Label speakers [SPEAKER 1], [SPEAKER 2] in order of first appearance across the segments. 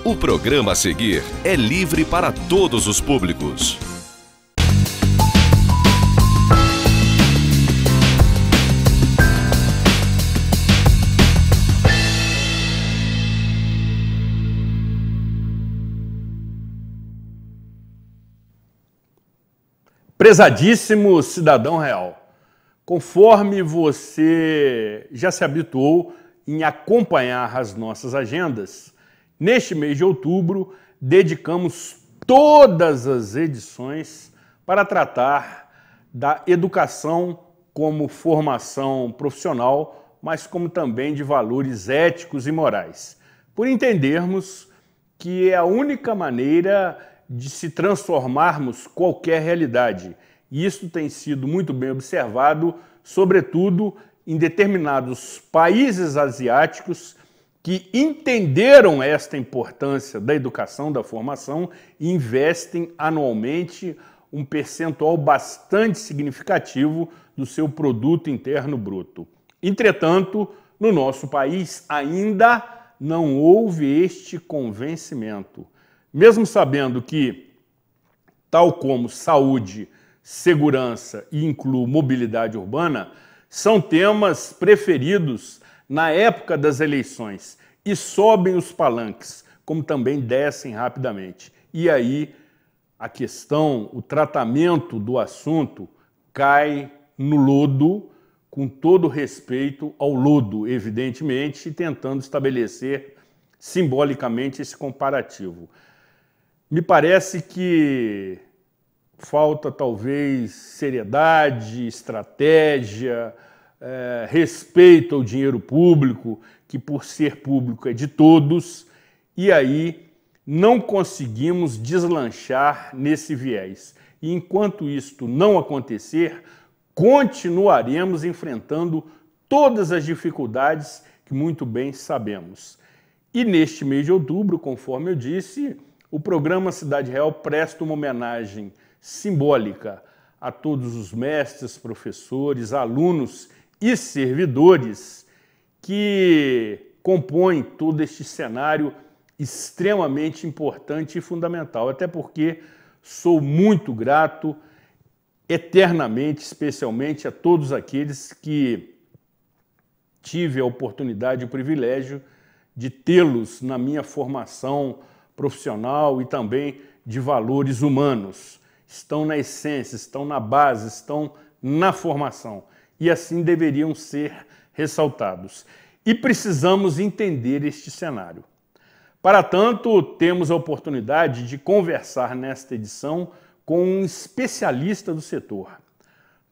[SPEAKER 1] O programa a seguir é livre para todos os públicos.
[SPEAKER 2] Prezadíssimo cidadão real, conforme você já se habituou em acompanhar as nossas agendas, neste mês de outubro dedicamos todas as edições para tratar da educação como formação profissional, mas como também de valores éticos e morais, por entendermos que é a única maneira de se transformarmos qualquer realidade. E isso tem sido muito bem observado, sobretudo em determinados países asiáticos que entenderam esta importância da educação, da formação e investem anualmente um percentual bastante significativo do seu produto interno bruto. Entretanto, no nosso país ainda não houve este convencimento. Mesmo sabendo que, tal como saúde, segurança e incluo mobilidade urbana, são temas preferidos na época das eleições e sobem os palanques, como também descem rapidamente. E aí a questão, o tratamento do assunto cai no lodo, com todo respeito ao lodo, evidentemente, e tentando estabelecer simbolicamente esse comparativo. Me parece que falta talvez seriedade, estratégia, respeito ao dinheiro público, que por ser público é de todos, e aí não conseguimos deslanchar nesse viés. E enquanto isto não acontecer, continuaremos enfrentando todas as dificuldades que muito bem sabemos. E neste mês de outubro, conforme eu disse, o programa Cidade Real presta uma homenagem simbólica a todos os mestres, professores, alunos e servidores que compõem todo este cenário extremamente importante e fundamental, até porque sou muito grato eternamente, especialmente a todos aqueles que tive a oportunidade e o privilégio de tê-los na minha formação profissional e também de valores humanos. Estão na essência, estão na base, estão na formação. E assim deveriam ser ressaltados. E precisamos entender este cenário. Para tanto, temos a oportunidade de conversar nesta edição com um especialista do setor,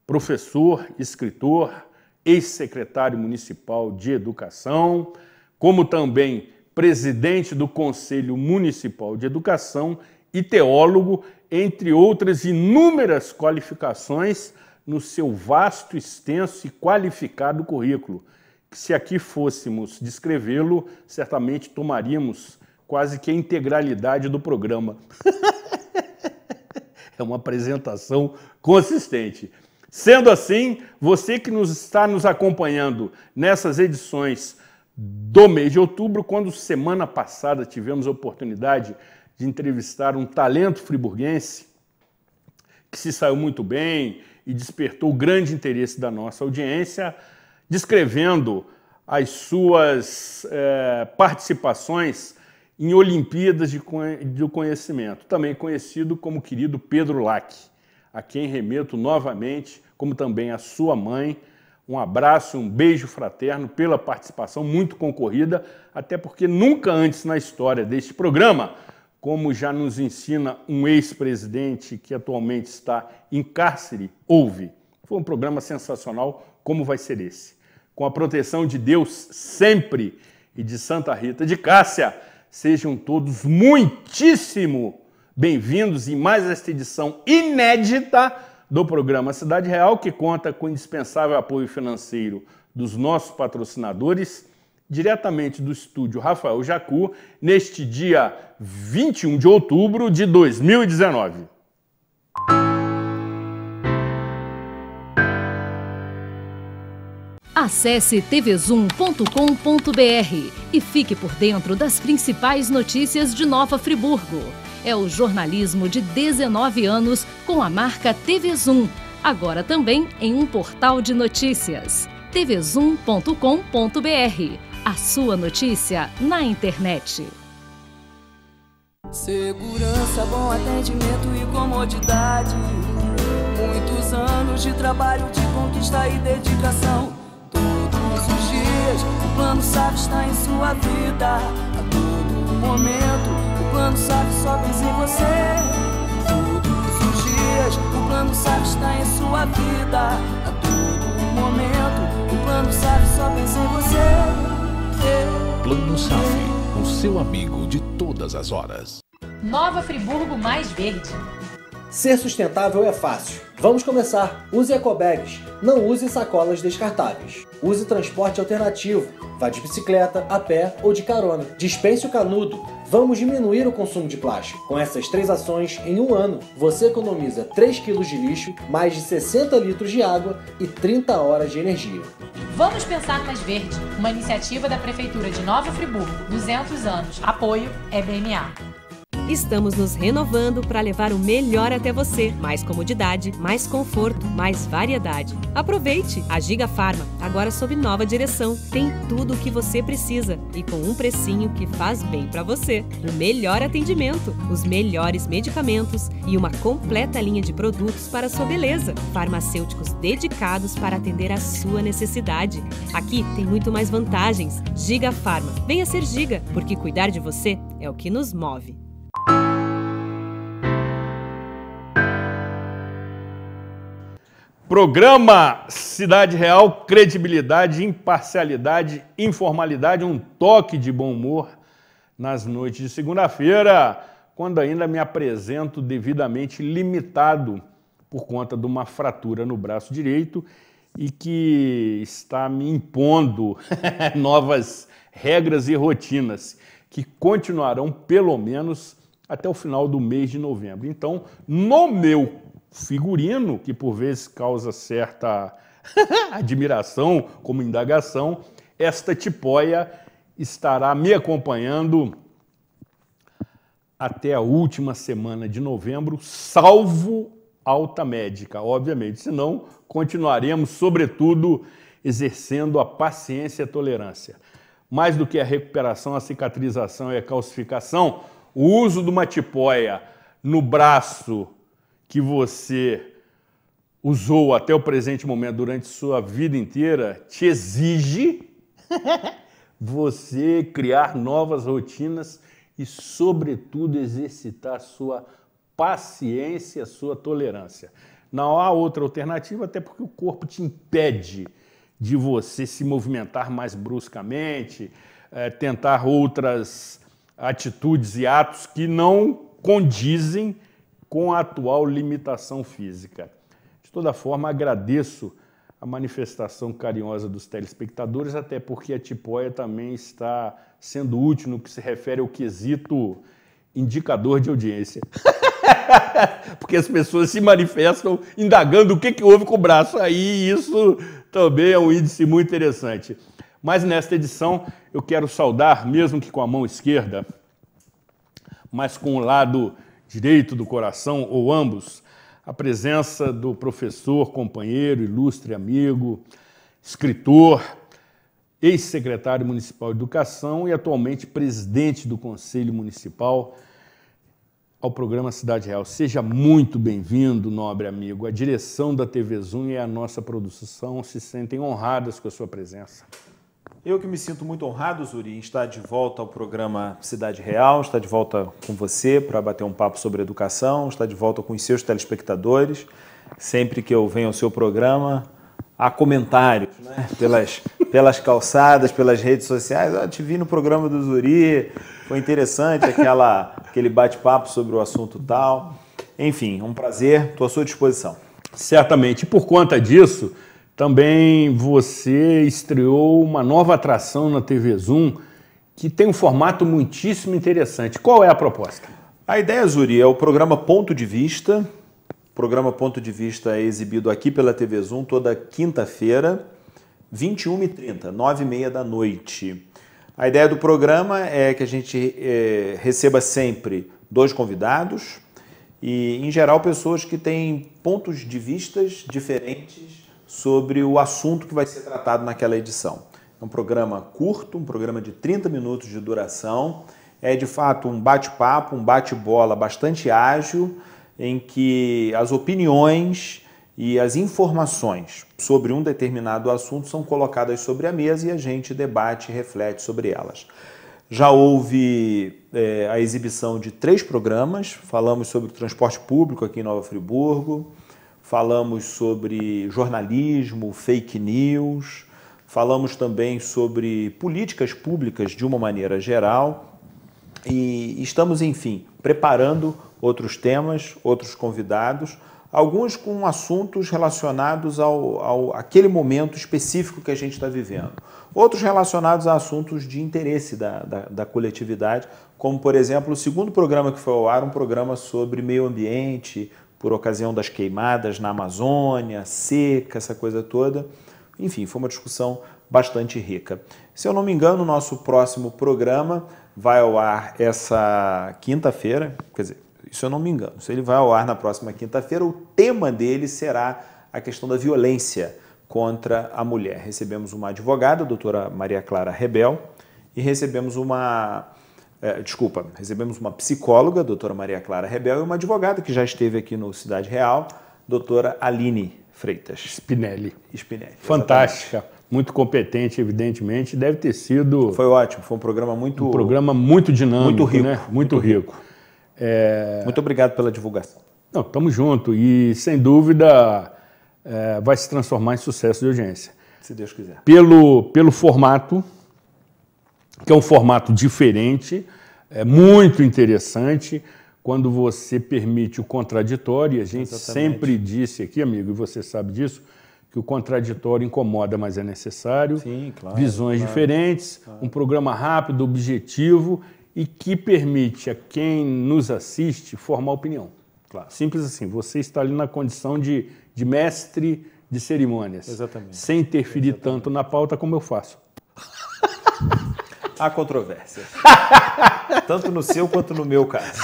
[SPEAKER 2] professor, escritor, ex-secretário municipal de educação, como também presidente do Conselho Municipal de Educação e teólogo, entre outras inúmeras qualificações no seu vasto, extenso e qualificado currículo, que se aqui fôssemos descrevê-lo, certamente tomaríamos quase que a integralidade do programa. É uma apresentação consistente. Sendo assim, você que está nos acompanhando nessas edições do mês de outubro, quando semana passada tivemos a oportunidade de entrevistar um talento friburguense que se saiu muito bem e despertou grande interesse da nossa audiência, descrevendo as suas participações em Olimpíadas do Conhecimento, também conhecido como querido Pedro Lac, a quem remeto novamente, como também a sua mãe, um abraço, um beijo fraterno pela participação muito concorrida, até porque nunca antes na história deste programa, como já nos ensina um ex-presidente que atualmente está em cárcere, houve. Foi um programa sensacional, como vai ser esse. Com a proteção de Deus sempre e de Santa Rita de Cássia, sejam todos muitíssimo bem-vindos em mais esta edição inédita do programa Cidade Real, que conta com o indispensável apoio financeiro dos nossos patrocinadores, diretamente do estúdio Rafael Jacu, neste dia 21 de outubro de 2019.
[SPEAKER 3] Acesse tvzoom.com.br e fique por dentro das principais notícias de Nova Friburgo. É o jornalismo de 19 anos com a marca TV Zoom, agora também em um portal de notícias. tvzoom.com.br, a sua notícia na internet.
[SPEAKER 4] Segurança, bom atendimento e comodidade. Muitos anos de trabalho, de conquista e dedicação. Todos os dias, o Plano SAF está em sua vida. A todo momento, o Plano SAF só pensa em você. Todos os dias, o Plano SAF está em sua vida. A todo momento, o Plano SAF só pensa em você.
[SPEAKER 5] Plano SAF, o seu amigo de todas as horas.
[SPEAKER 6] Nova Friburgo mais verde.
[SPEAKER 7] Ser sustentável é fácil. Vamos começar. Use ecobags. Não use sacolas descartáveis. Use transporte alternativo. Vá de bicicleta, a pé ou de carona. Dispense o canudo. Vamos diminuir o consumo de plástico. Com essas 3 ações, em um ano, você economiza 3 kg de lixo, mais de 60 litros de água e 30 horas de energia.
[SPEAKER 6] Vamos pensar mais verde. Uma iniciativa da Prefeitura de Nova Friburgo. 200 anos. Apoio EBMA.
[SPEAKER 8] Estamos nos renovando para levar o melhor até você. Mais comodidade, mais conforto, mais variedade. Aproveite! A Giga Farma, agora sob nova direção, tem tudo o que você precisa e com um precinho que faz bem para você. O melhor atendimento, os melhores medicamentos e uma completa linha de produtos para a sua beleza. Farmacêuticos dedicados para atender a sua necessidade. Aqui tem muito mais vantagens. Giga Farma. Venha ser Giga, porque cuidar de você é o que nos move.
[SPEAKER 2] Programa Cidade Real, credibilidade, imparcialidade, informalidade, um toque de bom humor nas noites de segunda-feira, quando ainda me apresento devidamente limitado por conta de uma fratura no braço direito e que está me impondo novas regras e rotinas que continuarão pelo menos até o final do mês de novembro. Então, no meu figurino, que por vezes causa certa admiração como indagação, esta tipóia estará me acompanhando até a última semana de novembro, salvo alta médica, obviamente, senão continuaremos, sobretudo, exercendo a paciência e a tolerância. Mais do que a recuperação, a cicatrização e a calcificação, o uso de uma tipóia no braço que você usou até o presente momento durante sua vida inteira te exige você criar novas rotinas e, sobretudo, exercitar a sua paciência, a sua tolerância. Não há outra alternativa, até porque o corpo te impede de você se movimentar mais bruscamente, tentar outras atitudes e atos que não condizem com a atual limitação física. De toda forma, agradeço a manifestação carinhosa dos telespectadores, até porque a tipóia também está sendo útil no que se refere ao quesito indicador de audiência. Porque as pessoas se manifestam indagando o que houve com o braço. Aí isso também é um índice muito interessante. Mas nesta edição eu quero saudar, mesmo que com a mão esquerda, mas com o lado direito do coração, ou ambos, a presença do professor, companheiro, ilustre amigo, escritor, ex-secretário municipal de Educação e atualmente presidente do Conselho Municipal, ao programa Cidade Real. Seja muito bem-vindo, nobre amigo. A direção da TV Zoom e a nossa produção se sentem honradas com a sua presença.
[SPEAKER 9] Eu que me sinto muito honrado, Zuri, em estar de volta ao programa Cidade Real, estar de volta com você para bater um papo sobre educação, estar de volta com os seus telespectadores. Sempre que eu venho ao seu programa, há comentários, né? pelas calçadas, pelas redes sociais. Eu te vi no programa do Zuri, foi interessante aquele bate-papo sobre o assunto tal. Enfim, um prazer, estou à sua disposição.
[SPEAKER 2] Certamente, e por conta disso, também você estreou uma nova atração na TV Zoom que tem um formato muitíssimo interessante. Qual é a proposta?
[SPEAKER 9] A ideia, Zuri, é o programa Ponto de Vista. O programa Ponto de Vista é exibido aqui pela TV Zoom toda quinta-feira. 21h30, 9h30 da noite. A ideia do programa é que a gente receba sempre 2 convidados e, em geral, pessoas que têm pontos de vistas diferentes sobre o assunto que vai ser tratado naquela edição. É um programa curto, um programa de 30 minutos de duração. É, de fato, um bate-papo, um bate-bola bastante ágil, em que as opiniões e as informações sobre um determinado assunto são colocadas sobre a mesa e a gente debate e reflete sobre elas. Já houve a exibição de 3 programas, falamos sobre transporte público aqui em Nova Friburgo, falamos sobre jornalismo, fake news, falamos também sobre políticas públicas de uma maneira geral e estamos, enfim, preparando outros temas, outros convidados, alguns com assuntos relacionados àquele momento específico que a gente está vivendo. Outros relacionados a assuntos de interesse da coletividade, como, por exemplo, o segundo programa que foi ao ar, um programa sobre meio ambiente, por ocasião das queimadas na Amazônia, seca, essa coisa toda. Enfim, foi uma discussão bastante rica. Se eu não me engano, o nosso próximo programa vai ao ar essa quinta-feira, quer dizer, isso eu não me engano. Se ele vai ao ar na próxima quinta-feira, o tema dele será a questão da violência contra a mulher. Recebemos uma advogada, a doutora Maria Clara Rebel, e recebemos uma psicóloga, a doutora Maria Clara Rebel, e uma advogada que já esteve aqui no Cidade Real, doutora Aline Freitas.
[SPEAKER 2] Spinelli.
[SPEAKER 9] Fantástica.
[SPEAKER 2] Fantástica. Muito competente, evidentemente. Deve ter sido...
[SPEAKER 9] Foi ótimo. Foi um programa muito...
[SPEAKER 2] Um programa muito dinâmico,
[SPEAKER 9] muito rico,
[SPEAKER 2] né? Muito rico.
[SPEAKER 9] Muito obrigado pela divulgação.
[SPEAKER 2] Não, estamos juntos. E, sem dúvida, vai se transformar em sucesso de audiência.
[SPEAKER 9] Se Deus quiser.
[SPEAKER 2] Pelo formato, que é um formato diferente, muito interessante, quando você permite o contraditório. E a gente sempre disse aqui, amigo, e você sabe disso, que o contraditório incomoda, mas é necessário.
[SPEAKER 9] Sim, claro.
[SPEAKER 2] Visões diferentes, um programa rápido, objetivo e que permite a quem nos assiste formar opinião.
[SPEAKER 9] Claro.
[SPEAKER 2] Simples assim, você está ali na condição de mestre de cerimônias.
[SPEAKER 9] Exatamente.
[SPEAKER 2] Sem interferir tanto na pauta como eu faço.
[SPEAKER 9] Há controvérsia. Tanto no seu quanto no meu caso.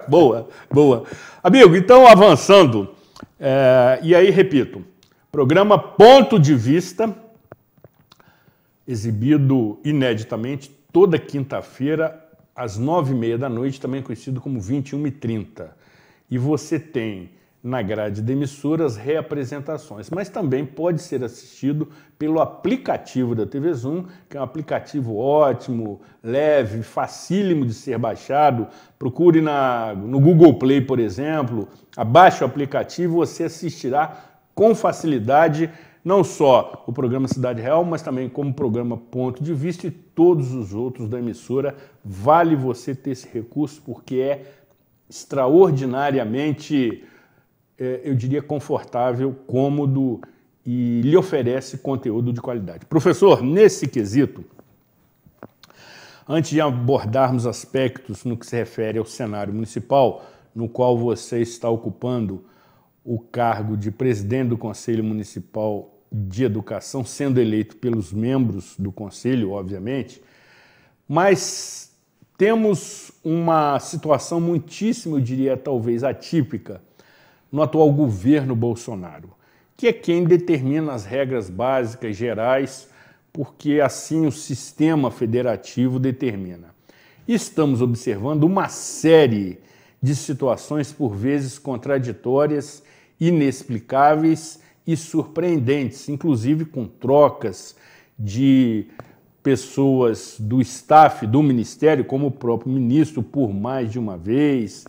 [SPEAKER 2] Boa, boa. Amigo, então avançando, e aí repito, programa Ponto de Vista, exibido ineditamente toda quinta-feira, às 9h30 da noite, também conhecido como 21h30. E você tem na grade da emissora as reapresentações, mas também pode ser assistido pelo aplicativo da TV Zoom, que é um aplicativo ótimo, leve, facílimo de ser baixado. Procure no Google Play, por exemplo, abaixe o aplicativo, você assistirá com facilidade não só o programa Cidade Real, mas também como o programa Ponto de Vista e todos os outros da emissora. Vale você ter esse recurso porque é extraordinariamente, eu diria, confortável, cômodo e lhe oferece conteúdo de qualidade. Professor, nesse quesito, antes de abordarmos aspectos no que se refere ao cenário municipal, no qual você está ocupando o cargo de presidente do Conselho Municipal de Educação, sendo eleito pelos membros do Conselho, obviamente, mas temos uma situação muitíssimo, eu diria, talvez atípica, no atual governo Bolsonaro, que é quem determina as regras básicas gerais, porque assim o sistema federativo determina. Estamos observando uma série de situações, por vezes, contraditórias, inexplicáveis e surpreendentes, inclusive com trocas de pessoas do staff do Ministério, como o próprio ministro, por mais de uma vez,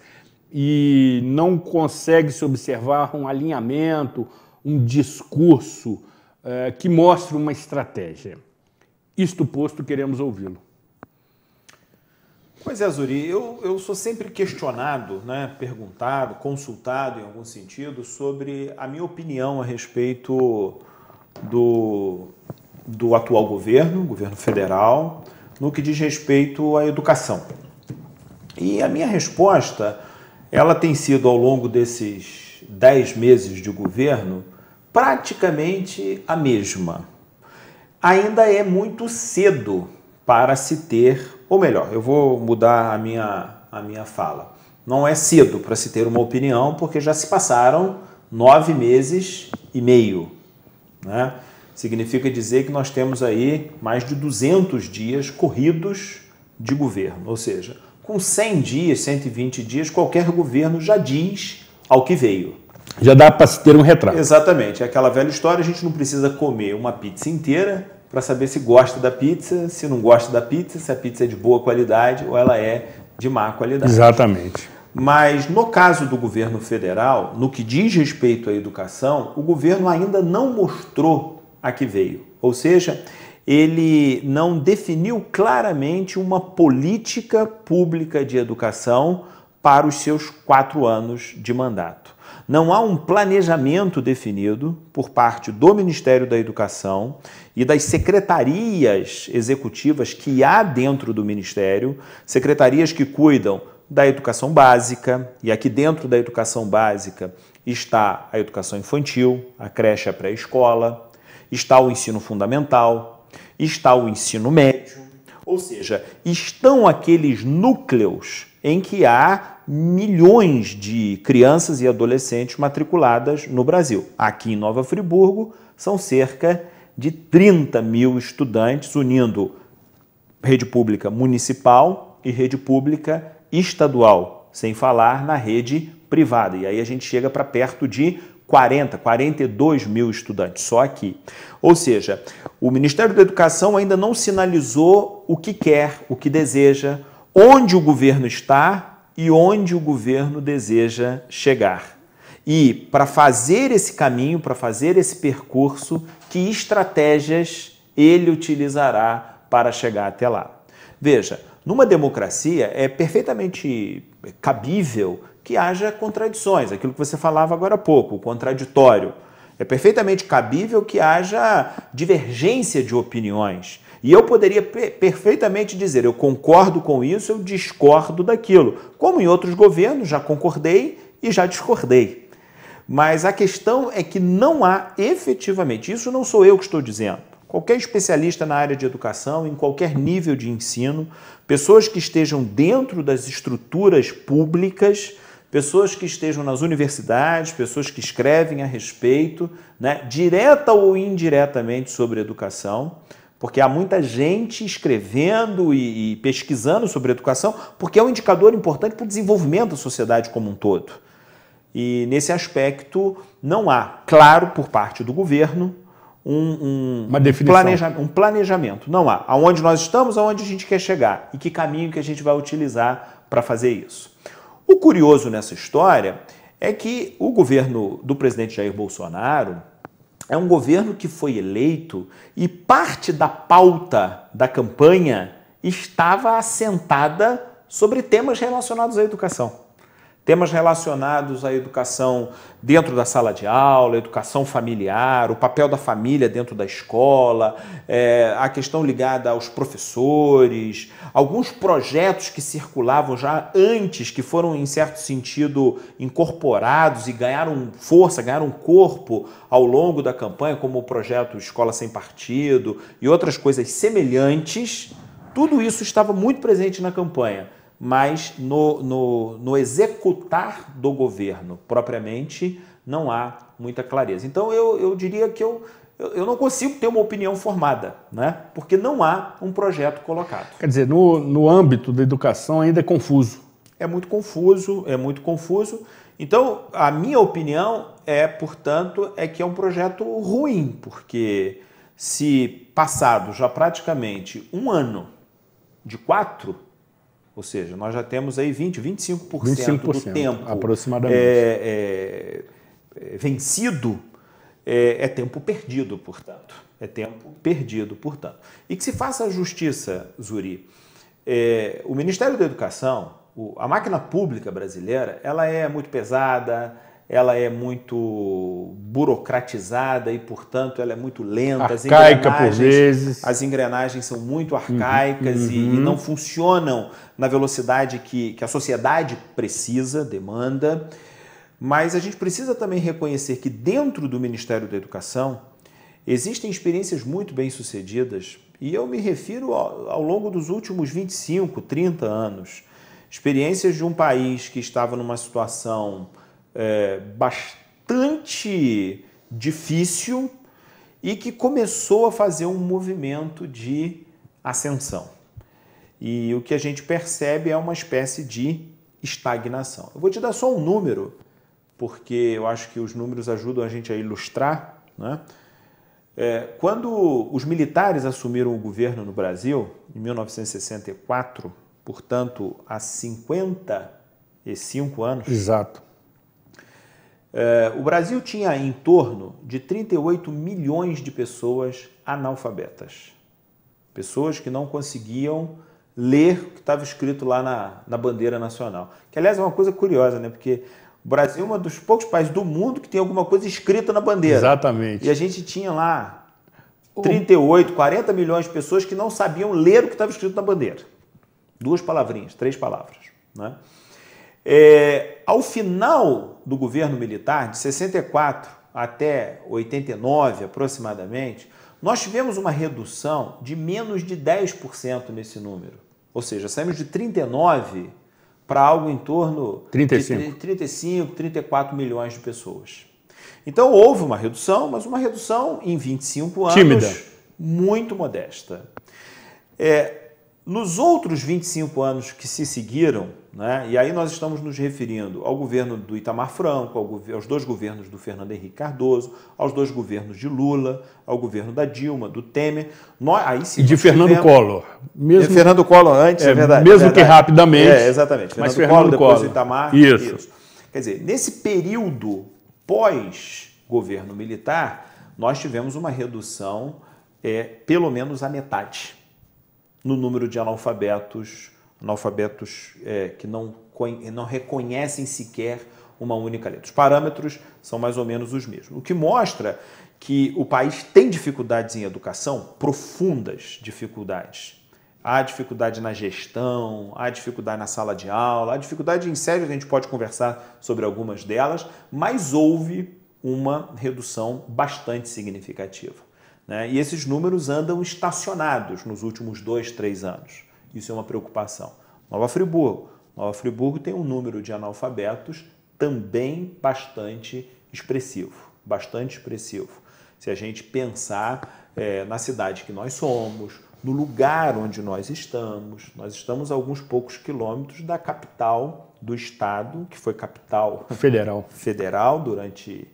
[SPEAKER 2] e não consegue se observar um alinhamento, um discurso que mostre uma estratégia. Isto posto, queremos ouvi-lo.
[SPEAKER 9] Pois é, Zuri, eu sou sempre questionado, né, perguntado, consultado em algum sentido sobre a minha opinião a respeito do atual governo federal, no que diz respeito à educação. E a minha resposta, ela tem sido ao longo desses 10 meses de governo praticamente a mesma. ainda é muito cedo para se ter, ou melhor, eu vou mudar a minha fala. Não é cedo para se ter uma opinião, porque já se passaram 9 meses e meio, né? Significa dizer que nós temos aí mais de 200 dias corridos de governo, ou seja, com 100 dias, 120 dias, qualquer governo já diz ao que veio.
[SPEAKER 2] Já dá para se ter um retrato.
[SPEAKER 9] Exatamente, é aquela velha história, a gente não precisa comer uma pizza inteira para saber se gosta da pizza, se não gosta da pizza, se a pizza é de boa qualidade ou ela é de má qualidade.
[SPEAKER 2] Exatamente.
[SPEAKER 9] Mas no caso do governo federal, no que diz respeito à educação, o governo ainda não mostrou a que veio. Ou seja, ele não definiu claramente uma política pública de educação para os seus 4 anos de mandato. Não há um planejamento definido por parte do Ministério da Educação e das secretarias executivas que há dentro do Ministério, secretarias que cuidam da educação básica, e aqui dentro da educação básica está a educação infantil, a creche, a pré-escola, está o ensino fundamental, está o ensino médio, ou seja, estão aqueles núcleos em que há milhões de crianças e adolescentes matriculadas no Brasil. Aqui em Nova Friburgo são cerca de 30 mil estudantes, unindo rede pública municipal e rede pública estadual, sem falar na rede privada. E aí a gente chega para perto de 42 mil estudantes, só aqui. Ou seja, o Ministério da Educação ainda não sinalizou o que quer, o que deseja, onde o governo está e onde o governo deseja chegar. E para fazer esse caminho, para fazer esse percurso, que estratégias ele utilizará para chegar até lá. Veja, numa democracia é perfeitamente cabível que haja contradições, aquilo que você falava agora há pouco, o contraditório. É perfeitamente cabível que haja divergência de opiniões. E eu poderia perfeitamente dizer, eu concordo com isso, eu discordo daquilo. Como em outros governos, já concordei e já discordei. Mas a questão é que não há efetivamente, isso não sou eu que estou dizendo, qualquer especialista na área de educação, em qualquer nível de ensino, pessoas que estejam dentro das estruturas públicas, pessoas que estejam nas universidades, pessoas que escrevem a respeito, né, direta ou indiretamente sobre educação, porque há muita gente escrevendo e pesquisando sobre educação, porque é um indicador importante para o desenvolvimento da sociedade como um todo. E nesse aspecto não há, claro, por parte do governo, um planejamento. Não há. Aonde nós estamos, aonde a gente quer chegar e que caminho que a gente vai utilizar para fazer isso. O curioso nessa história é que o governo do presidente Jair Bolsonaro é um governo que foi eleito e parte da pauta da campanha estava assentada sobre temas relacionados à educação. Temas relacionados à educação dentro da sala de aula, educação familiar, o papel da família dentro da escola, a questão ligada aos professores, alguns projetos que circulavam já antes, que foram, em certo sentido, incorporados e ganharam força, ganharam corpo ao longo da campanha, como o projeto Escola Sem Partido e outras coisas semelhantes. Tudo isso estava muito presente na campanha. Mas no executar do governo, propriamente, não há muita clareza. Então, eu diria que eu não consigo ter uma opinião formada, né? Porque não há um projeto colocado.
[SPEAKER 2] Quer dizer, no âmbito da educação ainda é confuso.
[SPEAKER 9] É muito confuso, é muito confuso. Então, a minha opinião portanto, é que é um projeto ruim, porque se passado já praticamente um ano de 4, ou seja, nós já temos aí 25% do tempo
[SPEAKER 2] aproximadamente.
[SPEAKER 9] Vencido, é tempo perdido, portanto. É tempo perdido, portanto. E que se faça a justiça, Zuri. O Ministério da Educação, a máquina pública brasileira, ela é muito pesada, ela é muito burocratizada e, portanto, ela é muito lenta.
[SPEAKER 2] Arcaica por vezes.
[SPEAKER 9] As engrenagens são muito arcaicas e não funcionam na velocidade que a sociedade precisa, demanda. Mas a gente precisa também reconhecer que dentro do Ministério da Educação Existem experiências muito bem-sucedidas, e eu me refiro ao longo dos últimos 25, 30 anos. Experiências de um país que estava numa situação bastante difícil e que começou a fazer um movimento de ascensão. E o que a gente percebe é uma espécie de estagnação. Eu vou te dar só um número, porque eu acho que os números ajudam a gente a ilustrar, né? Quando os militares assumiram o governo no Brasil, em 1964, portanto, há 55 anos,
[SPEAKER 2] exato.
[SPEAKER 9] O Brasil tinha em torno de 38 milhões de pessoas analfabetas. Pessoas que não conseguiam ler o que estava escrito lá na bandeira nacional. Que, aliás, é uma coisa curiosa, né? Porque o Brasil é um dos poucos países do mundo que tem alguma coisa escrita na bandeira.
[SPEAKER 2] Exatamente.
[SPEAKER 9] E a gente tinha lá 38, 40 milhões de pessoas que não sabiam ler o que estava escrito na bandeira. 2 palavrinhas, 3 palavras, né? Ao final do governo militar, de 64 até 89 aproximadamente, nós tivemos uma redução de menos de 10% nesse número. Ou seja, saímos de 39 para algo em torno de 35, 34 milhões de pessoas. Então houve uma redução, mas uma redução em 25 anos
[SPEAKER 2] tímida,
[SPEAKER 9] muito modesta. Nos outros 25 anos que se seguiram, né, e aí nós estamos nos referindo ao governo do Itamar Franco, aos 2 governos do Fernando Henrique Cardoso, aos 2 governos de Lula, ao governo da Dilma, do Temer.
[SPEAKER 2] E de Fernando Collor.
[SPEAKER 9] Mesmo, Fernando Collor antes, é verdade.
[SPEAKER 2] Mesmo que rapidamente.
[SPEAKER 9] Exatamente.
[SPEAKER 2] Mas
[SPEAKER 9] Fernando Collor, depois
[SPEAKER 2] Collor.
[SPEAKER 9] o Itamar.
[SPEAKER 2] Isso.
[SPEAKER 9] Quer dizer, nesse período pós-governo militar, nós tivemos uma redução pelo menos à metade no número de analfabetos que não reconhecem sequer uma única letra. Os parâmetros são mais ou menos os mesmos. O que mostra que o país tem dificuldades em educação, profundas dificuldades. Há dificuldade na gestão, há dificuldade na sala de aula, há dificuldade em sério, a gente pode conversar sobre algumas delas, mas houve uma redução bastante significativa, né? E esses números andam estacionados nos últimos 2, 3 anos. Isso é uma preocupação. Nova Friburgo tem um número de analfabetos também bastante expressivo. Se a gente pensar na cidade que nós somos, no lugar onde nós estamos a alguns poucos quilômetros da capital do estado, que foi capital federal durante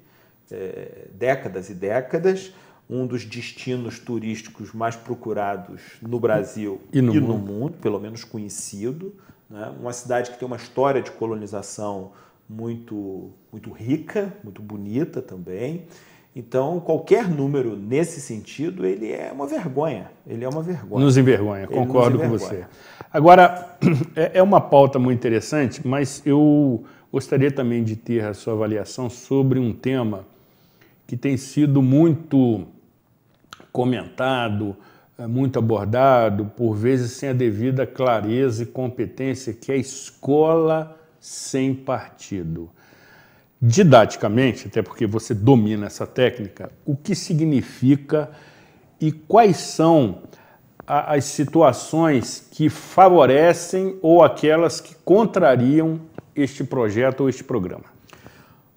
[SPEAKER 9] décadas e décadas, um dos destinos turísticos mais procurados no Brasil e no mundo, pelo menos conhecido, né? Uma cidade que tem uma história de colonização muito, muito rica, muito bonita também. Então, qualquer número nesse sentido, ele é uma vergonha.
[SPEAKER 2] Nos envergonha, concordo com você. Agora, é uma pauta muito interessante, mas eu gostaria também de ter a sua avaliação sobre um tema que tem sido muito comentado, muito abordado, por vezes sem a devida clareza e competência, que é a escola sem partido. Didaticamente, até porque você domina essa técnica, o que significa e quais são as situações que favorecem ou aquelas que contrariam este projeto ou este programa?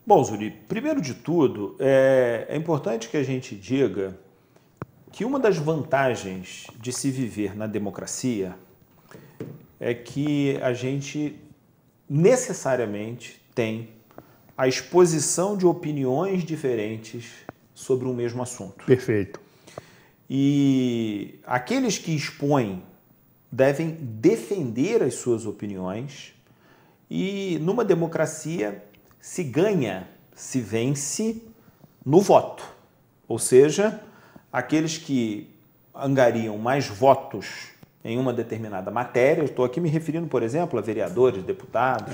[SPEAKER 9] Bom, Zuri, primeiro de tudo, é importante que a gente diga que uma das vantagens de se viver na democracia é que a gente necessariamente tem a exposição de opiniões diferentes sobre um mesmo assunto.
[SPEAKER 2] Perfeito.
[SPEAKER 9] E aqueles que expõem devem defender as suas opiniões e numa democracia se ganha, se vence no voto. Ou seja, aqueles que angariam mais votos em uma determinada matéria, estou aqui me referindo, por exemplo, a vereadores, deputados,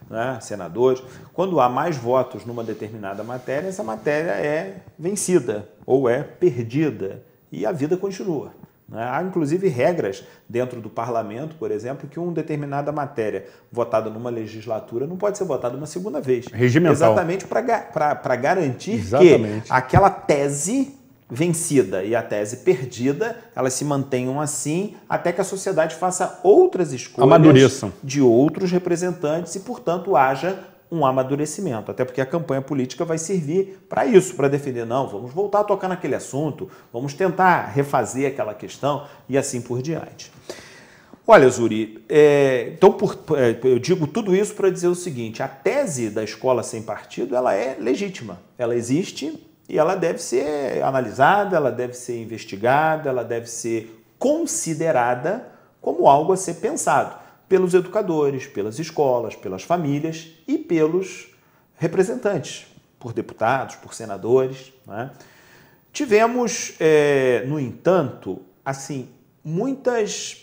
[SPEAKER 9] né, senadores, quando há mais votos numa determinada matéria, essa matéria é vencida ou é perdida e a vida continua. Né? Há, inclusive, regras dentro do parlamento, por exemplo, que uma determinada matéria votada numa legislatura não pode ser votada uma segunda vez.
[SPEAKER 2] Regimental.
[SPEAKER 9] Exatamente para garantir que aquela tese vencida e a tese perdida, elas se mantenham assim até que a sociedade faça outras escolhas
[SPEAKER 2] amadureçam
[SPEAKER 9] de outros representantes e, portanto, haja um amadurecimento. Até porque a campanha política vai servir para isso, para defender, não, vamos voltar a tocar naquele assunto, vamos tentar refazer aquela questão e assim por diante. Olha, Zuri, então eu digo tudo isso para dizer o seguinte, a tese da escola sem partido, ela é legítima, ela existe e ela deve ser analisada, ela deve ser investigada, ela deve ser considerada como algo a ser pensado pelos educadores, pelas escolas, pelas famílias e pelos representantes, por deputados, por senadores, né? Tivemos, no entanto, assim, muitas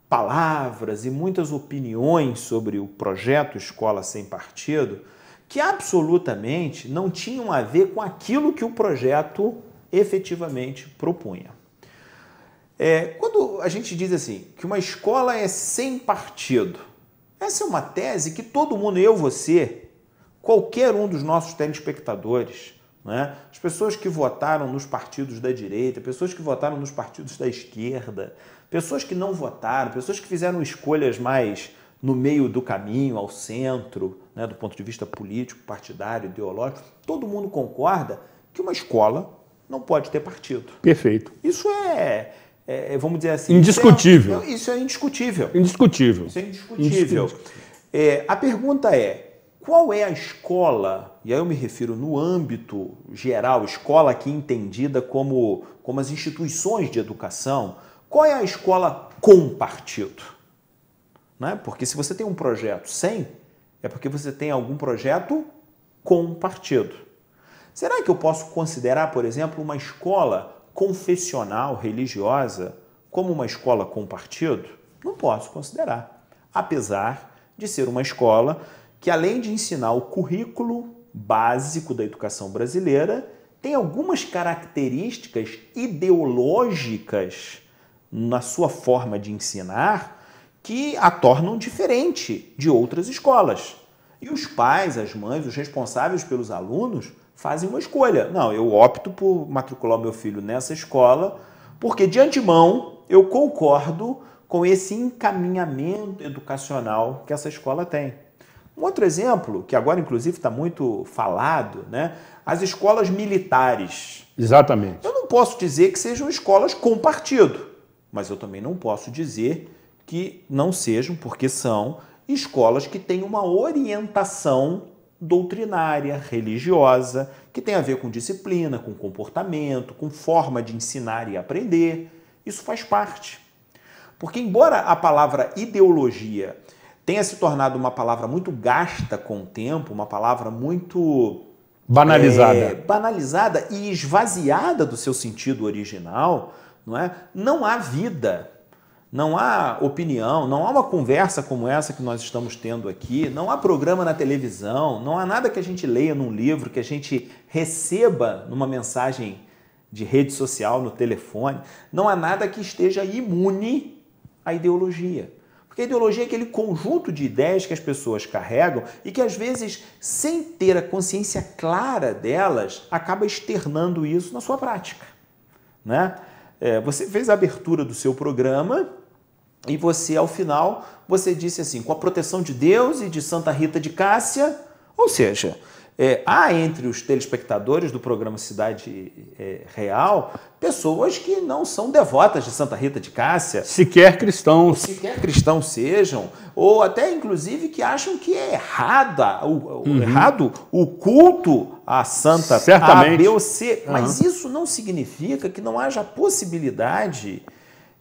[SPEAKER 9] palavras e muitas opiniões sobre o projeto Escola Sem Partido que absolutamente não tinham a ver com aquilo que o projeto efetivamente propunha. Quando a gente diz assim, que uma escola é sem partido, essa é uma tese que todo mundo, eu, você, qualquer um dos nossos telespectadores, né, as pessoas que votaram nos partidos da direita, pessoas que votaram nos partidos da esquerda, pessoas que não votaram, pessoas que fizeram escolhas mais no meio do caminho, ao centro, né, do ponto de vista político, partidário, ideológico, todo mundo concorda que uma escola não pode ter partido.
[SPEAKER 2] Perfeito.
[SPEAKER 9] Isso vamos dizer assim...
[SPEAKER 2] Indiscutível.
[SPEAKER 9] Isso é indiscutível.
[SPEAKER 2] Indiscutível.
[SPEAKER 9] Isso é indiscutível. A pergunta é, qual é a escola, e aí eu me refiro no âmbito geral, escola aqui entendida como as instituições de educação, qual é a escola com partido? Né? Porque se você tem um projeto sem, é porque você tem algum projeto com partido. Será que eu posso considerar, por exemplo, uma escola confessional, religiosa, como uma escola com partido? Não posso considerar. Apesar de ser uma escola que, além de ensinar o currículo básico da educação brasileira, tem algumas características ideológicas na sua forma de ensinar que a tornam diferente de outras escolas. E os pais, as mães, os responsáveis pelos alunos fazem uma escolha. Não, eu opto por matricular meu filho nessa escola porque, de antemão, eu concordo com esse encaminhamento educacional que essa escola tem. Um outro exemplo, que agora, inclusive, está muito falado, né? As escolas militares.
[SPEAKER 2] Exatamente.
[SPEAKER 9] Eu não posso dizer que sejam escolas com partido, mas eu também não posso dizer que não sejam, porque são escolas que têm uma orientação doutrinária, religiosa, que tem a ver com disciplina, com comportamento, com forma de ensinar e aprender. Isso faz parte. Porque, embora a palavra ideologia tenha se tornado uma palavra muito gasta com o tempo, uma palavra muito banalizada e esvaziada do seu sentido original, não há vida, não há opinião, não há uma conversa como essa que nós estamos tendo aqui, não há programa na televisão, não há nada que a gente leia num livro, que a gente receba numa mensagem de rede social, no telefone, não há nada que esteja imune à ideologia. Porque a ideologia é aquele conjunto de ideias que as pessoas carregam e que, às vezes, sem ter a consciência clara delas, acaba externando isso na sua prática, né? Você fez a abertura do seu programa e você, ao final, você disse assim, com a proteção de Deus e de Santa Rita de Cássia, ou seja, há entre os telespectadores do programa Cidade Real pessoas que não são devotas de Santa Rita de Cássia.
[SPEAKER 2] Sequer cristãos.
[SPEAKER 9] Sequer cristãos sejam, ou até, inclusive, que acham que é errado o culto à Santa
[SPEAKER 2] Certamente.
[SPEAKER 9] A, B ou C. Mas isso não significa que não haja possibilidade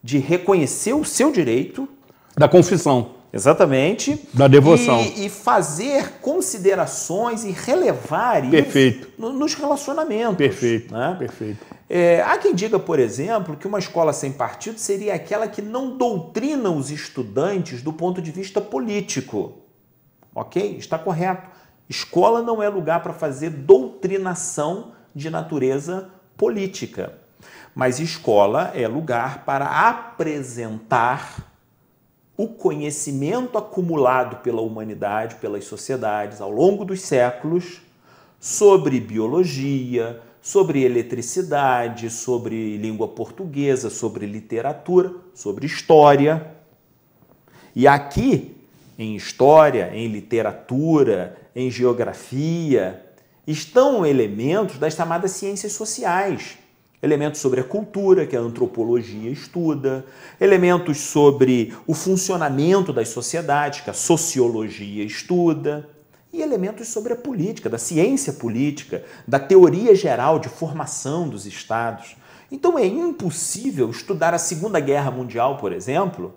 [SPEAKER 9] de reconhecer o seu direito.
[SPEAKER 2] Da confissão.
[SPEAKER 9] Exatamente.
[SPEAKER 2] Da devoção.
[SPEAKER 9] E fazer considerações e relevar
[SPEAKER 2] Perfeito.
[SPEAKER 9] Isso nos relacionamentos.
[SPEAKER 2] Perfeito.
[SPEAKER 9] Né?
[SPEAKER 2] Perfeito.
[SPEAKER 9] Há quem diga, por exemplo, que uma escola sem partido seria aquela que não doutrina os estudantes do ponto de vista político. Ok? Está correto. Escola não é lugar para fazer doutrinação de natureza política. Mas escola é lugar para apresentar o conhecimento acumulado pela humanidade, pelas sociedades, ao longo dos séculos, sobre biologia, sobre eletricidade, sobre língua portuguesa, sobre literatura, sobre história. E aqui, em história, em literatura, em geografia, estão elementos das chamadas ciências sociais. Elementos sobre a cultura, que a antropologia estuda, elementos sobre o funcionamento das sociedades, que a sociologia estuda, e elementos sobre a política, da ciência política, da teoria geral de formação dos estados. Então é impossível estudar a Segunda Guerra Mundial, por exemplo.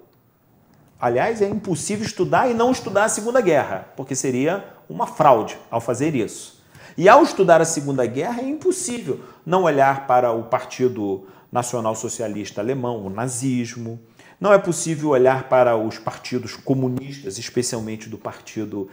[SPEAKER 9] Aliás, é impossível estudar e não estudar a Segunda Guerra, porque seria uma fraude ao fazer isso. E ao estudar a Segunda Guerra, é impossível não olhar para o Partido Nacional Socialista Alemão, o nazismo. Não é possível olhar para os partidos comunistas, especialmente do Partido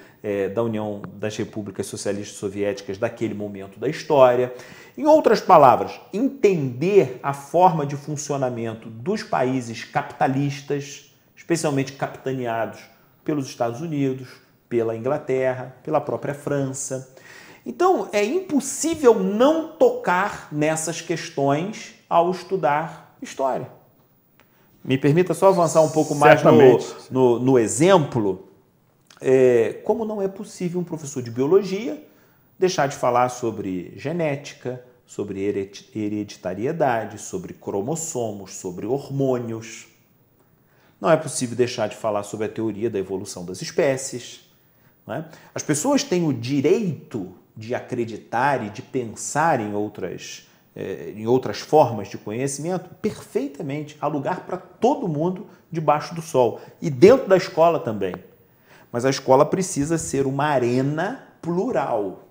[SPEAKER 9] da União das Repúblicas Socialistas Soviéticas daquele momento da história. Em outras palavras, entender a forma de funcionamento dos países capitalistas, especialmente capitaneados pelos Estados Unidos, pela Inglaterra, pela própria França. Então, é impossível não tocar nessas questões ao estudar história. Me permita só avançar um pouco mais no exemplo. Como não é possível um professor de biologia deixar de falar sobre genética, sobre hereditariedade, sobre cromossomos, sobre hormônios. Não é possível deixar de falar sobre a teoria da evolução das espécies. Não é? As pessoas têm o direito de acreditar e de pensar em outras formas de conhecimento perfeitamente. Há lugar para todo mundo debaixo do sol. E dentro da escola também. Mas a escola precisa ser uma arena plural,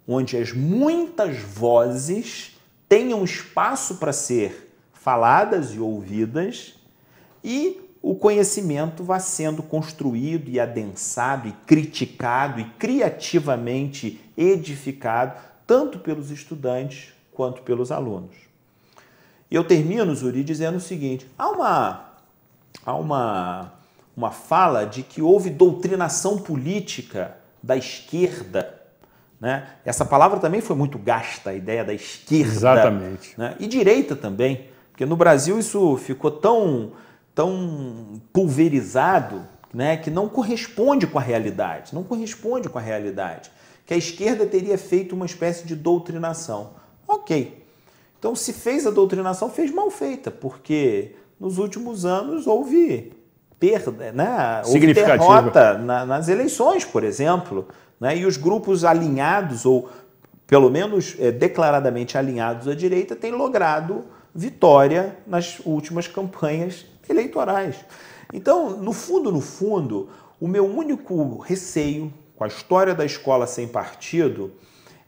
[SPEAKER 9] onde as muitas vozes tenham espaço para ser faladas e ouvidas e o conhecimento vá sendo construído e adensado e criticado e criativamente edificado, tanto pelos estudantes quanto pelos alunos. E eu termino, Zuri, dizendo o seguinte, há uma fala de que houve doutrinação política da esquerda, né? Essa palavra também foi muito gasta, a ideia da esquerda.
[SPEAKER 2] Exatamente.
[SPEAKER 9] Né? E direita também, porque no Brasil isso ficou tão pulverizado, né, que não corresponde com a realidade, que a esquerda teria feito uma espécie de doutrinação. Ok, então se fez a doutrinação, fez mal feita, porque nos últimos anos houve perda, né, houve derrota nas eleições, por exemplo, né, e os grupos alinhados, ou pelo menos declaradamente alinhados à direita, têm logrado vitória nas últimas campanhas eleitorais. Então, no fundo, o meu único receio com a história da escola sem partido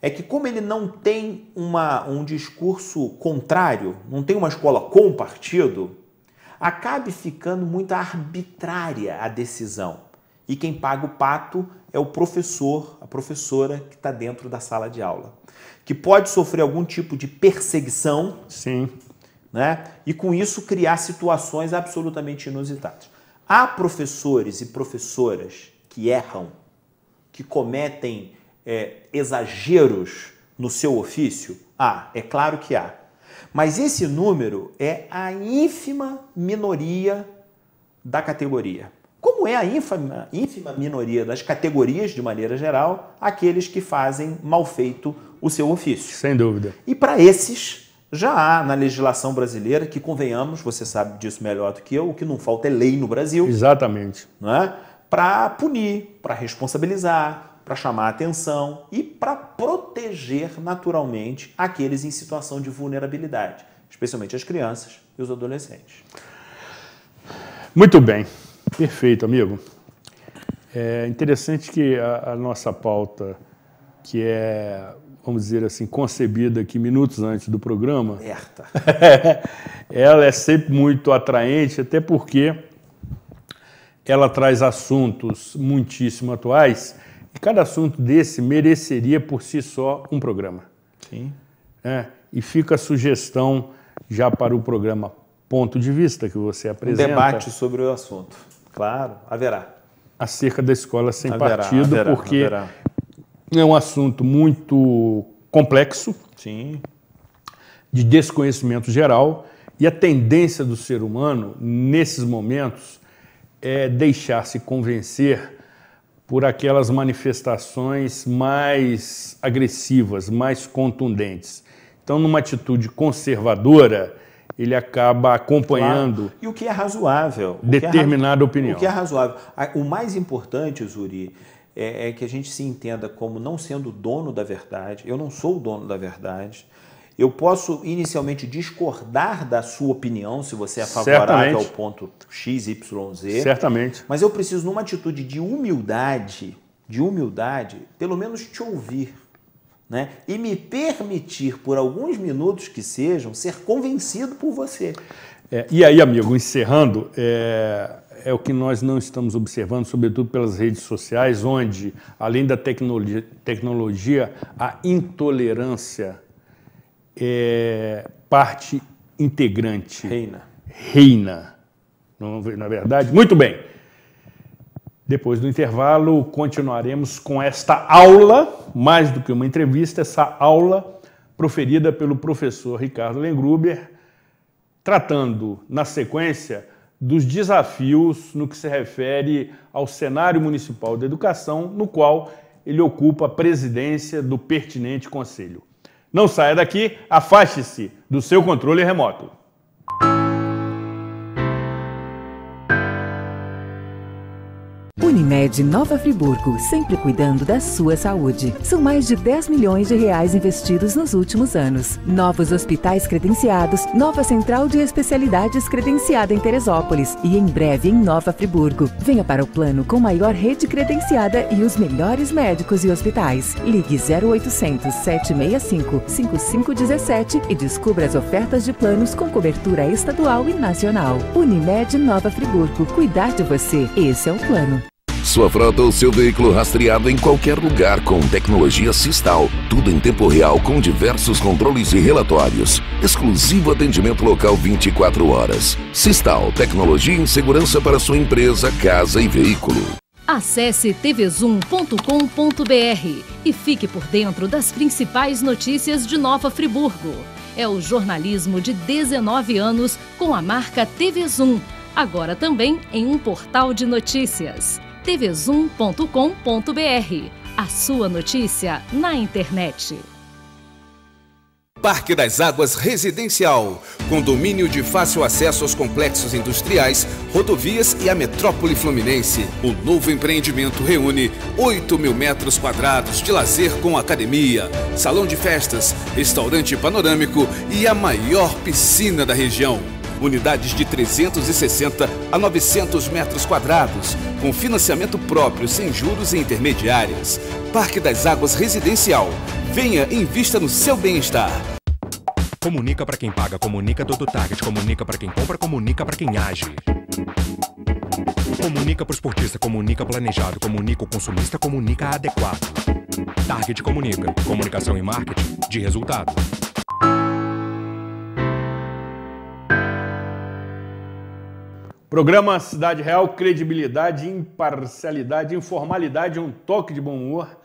[SPEAKER 9] é que, como ele não tem um discurso contrário, não tem uma escola com partido, acabe ficando muito arbitrária a decisão. E quem paga o pato é o professor, a professora que está dentro da sala de aula, que pode sofrer algum tipo de perseguição.
[SPEAKER 2] Sim.
[SPEAKER 9] Né? E com isso criar situações absolutamente inusitadas. Há professores e professoras que erram, que cometem exageros no seu ofício? É claro que há. Mas esse número é a ínfima minoria da categoria. Como é a ínfima minoria das categorias, de maneira geral, aqueles que fazem mal feito o seu ofício.
[SPEAKER 2] Sem dúvida.
[SPEAKER 9] E para esses, já há na legislação brasileira, que convenhamos, você sabe disso melhor do que eu, o que não falta é lei no Brasil.
[SPEAKER 2] Exatamente.
[SPEAKER 9] Né? Para punir, para responsabilizar, para chamar a atenção e para proteger naturalmente aqueles em situação de vulnerabilidade, especialmente as crianças e os adolescentes.
[SPEAKER 2] Muito bem. Perfeito, amigo. É interessante que a nossa pauta, que é, vamos dizer assim, concebida aqui minutos antes do programa, ela é sempre muito atraente, até porque ela traz assuntos muitíssimo atuais, e cada assunto desse mereceria por si só um programa.
[SPEAKER 9] Sim.
[SPEAKER 2] E fica a sugestão já para o programa Ponto de Vista, que você apresenta.
[SPEAKER 9] Um debate sobre o assunto. Claro, haverá.
[SPEAKER 2] Acerca da escola sem partido, porque é um assunto muito complexo.
[SPEAKER 9] Sim.
[SPEAKER 2] de desconhecimento geral, e a tendência do ser humano, nesses momentos, é deixar-se convencer por aquelas manifestações mais agressivas, mais contundentes. Então, numa atitude conservadora, ele acaba acompanhando,
[SPEAKER 9] claro. E o que é razoável,
[SPEAKER 2] determinada opinião.
[SPEAKER 9] O que é razoável. O mais importante, Zuri, é que a gente se entenda como não sendo dono da verdade. Eu não sou o dono da verdade. Eu posso inicialmente discordar da sua opinião, se você é favorável ao ponto X, Y, Z.
[SPEAKER 2] Certamente.
[SPEAKER 9] Mas eu preciso, numa atitude de humildade, pelo menos te ouvir, né? E me permitir, por alguns minutos que sejam, ser convencido por você.
[SPEAKER 2] E aí, amigo, encerrando, é o que nós não estamos observando, sobretudo pelas redes sociais, onde, além da tecnologia, a intolerância é parte integrante. Reina. Não é verdade? Muito bem. Depois do intervalo, continuaremos com esta aula, mais do que uma entrevista, essa aula proferida pelo professor Ricardo Lengruber, tratando, na sequência, dos desafios no que se refere ao cenário municipal de educação, no qual ele ocupa a presidência do pertinente conselho. Não saia daqui, afaste-se do seu controle remoto.
[SPEAKER 10] Unimed Nova Friburgo, sempre cuidando da sua saúde. São mais de 10 milhões de reais investidos nos últimos anos. Novos hospitais credenciados, nova central de especialidades credenciada em Teresópolis e em breve em Nova Friburgo. Venha para o plano com maior rede credenciada e os melhores médicos e hospitais. Ligue 0800 765 5517 e descubra as ofertas de planos com cobertura estadual e nacional. Unimed Nova Friburgo, cuidar de você, esse é o plano.
[SPEAKER 5] Sua frota ou seu veículo rastreado em qualquer lugar com tecnologia Sistal. Tudo em tempo real com diversos controles e relatórios. Exclusivo atendimento local 24 horas. Sistal, tecnologia em segurança para sua empresa, casa e veículo.
[SPEAKER 3] Acesse tvzoom.com.br e fique por dentro das principais notícias de Nova Friburgo. É o jornalismo de 19 anos com a marca TV Zoom. Agora também em um portal de notícias. tvzoom.com.br. A sua notícia na internet.
[SPEAKER 1] Parque das Águas Residencial. Condomínio de fácil acesso aos complexos industriais, rodovias e a metrópole fluminense. O novo empreendimento reúne 8.000 metros quadrados de lazer com academia, salão de festas, restaurante panorâmico e a maior piscina da região. Unidades de 360 a 900 metros quadrados, com financiamento próprio, sem juros e intermediárias. Parque das Águas Residencial. Venha e invista no seu bem-estar.
[SPEAKER 11] Comunica para quem paga, comunica todo Target, comunica para quem compra, comunica para quem age. Comunica para o esportista, comunica planejado, comunica o consumista, comunica adequado. Target comunica. Comunicação e marketing de resultado.
[SPEAKER 2] Programa Cidade Real, credibilidade, imparcialidade, informalidade, um toque de bom humor.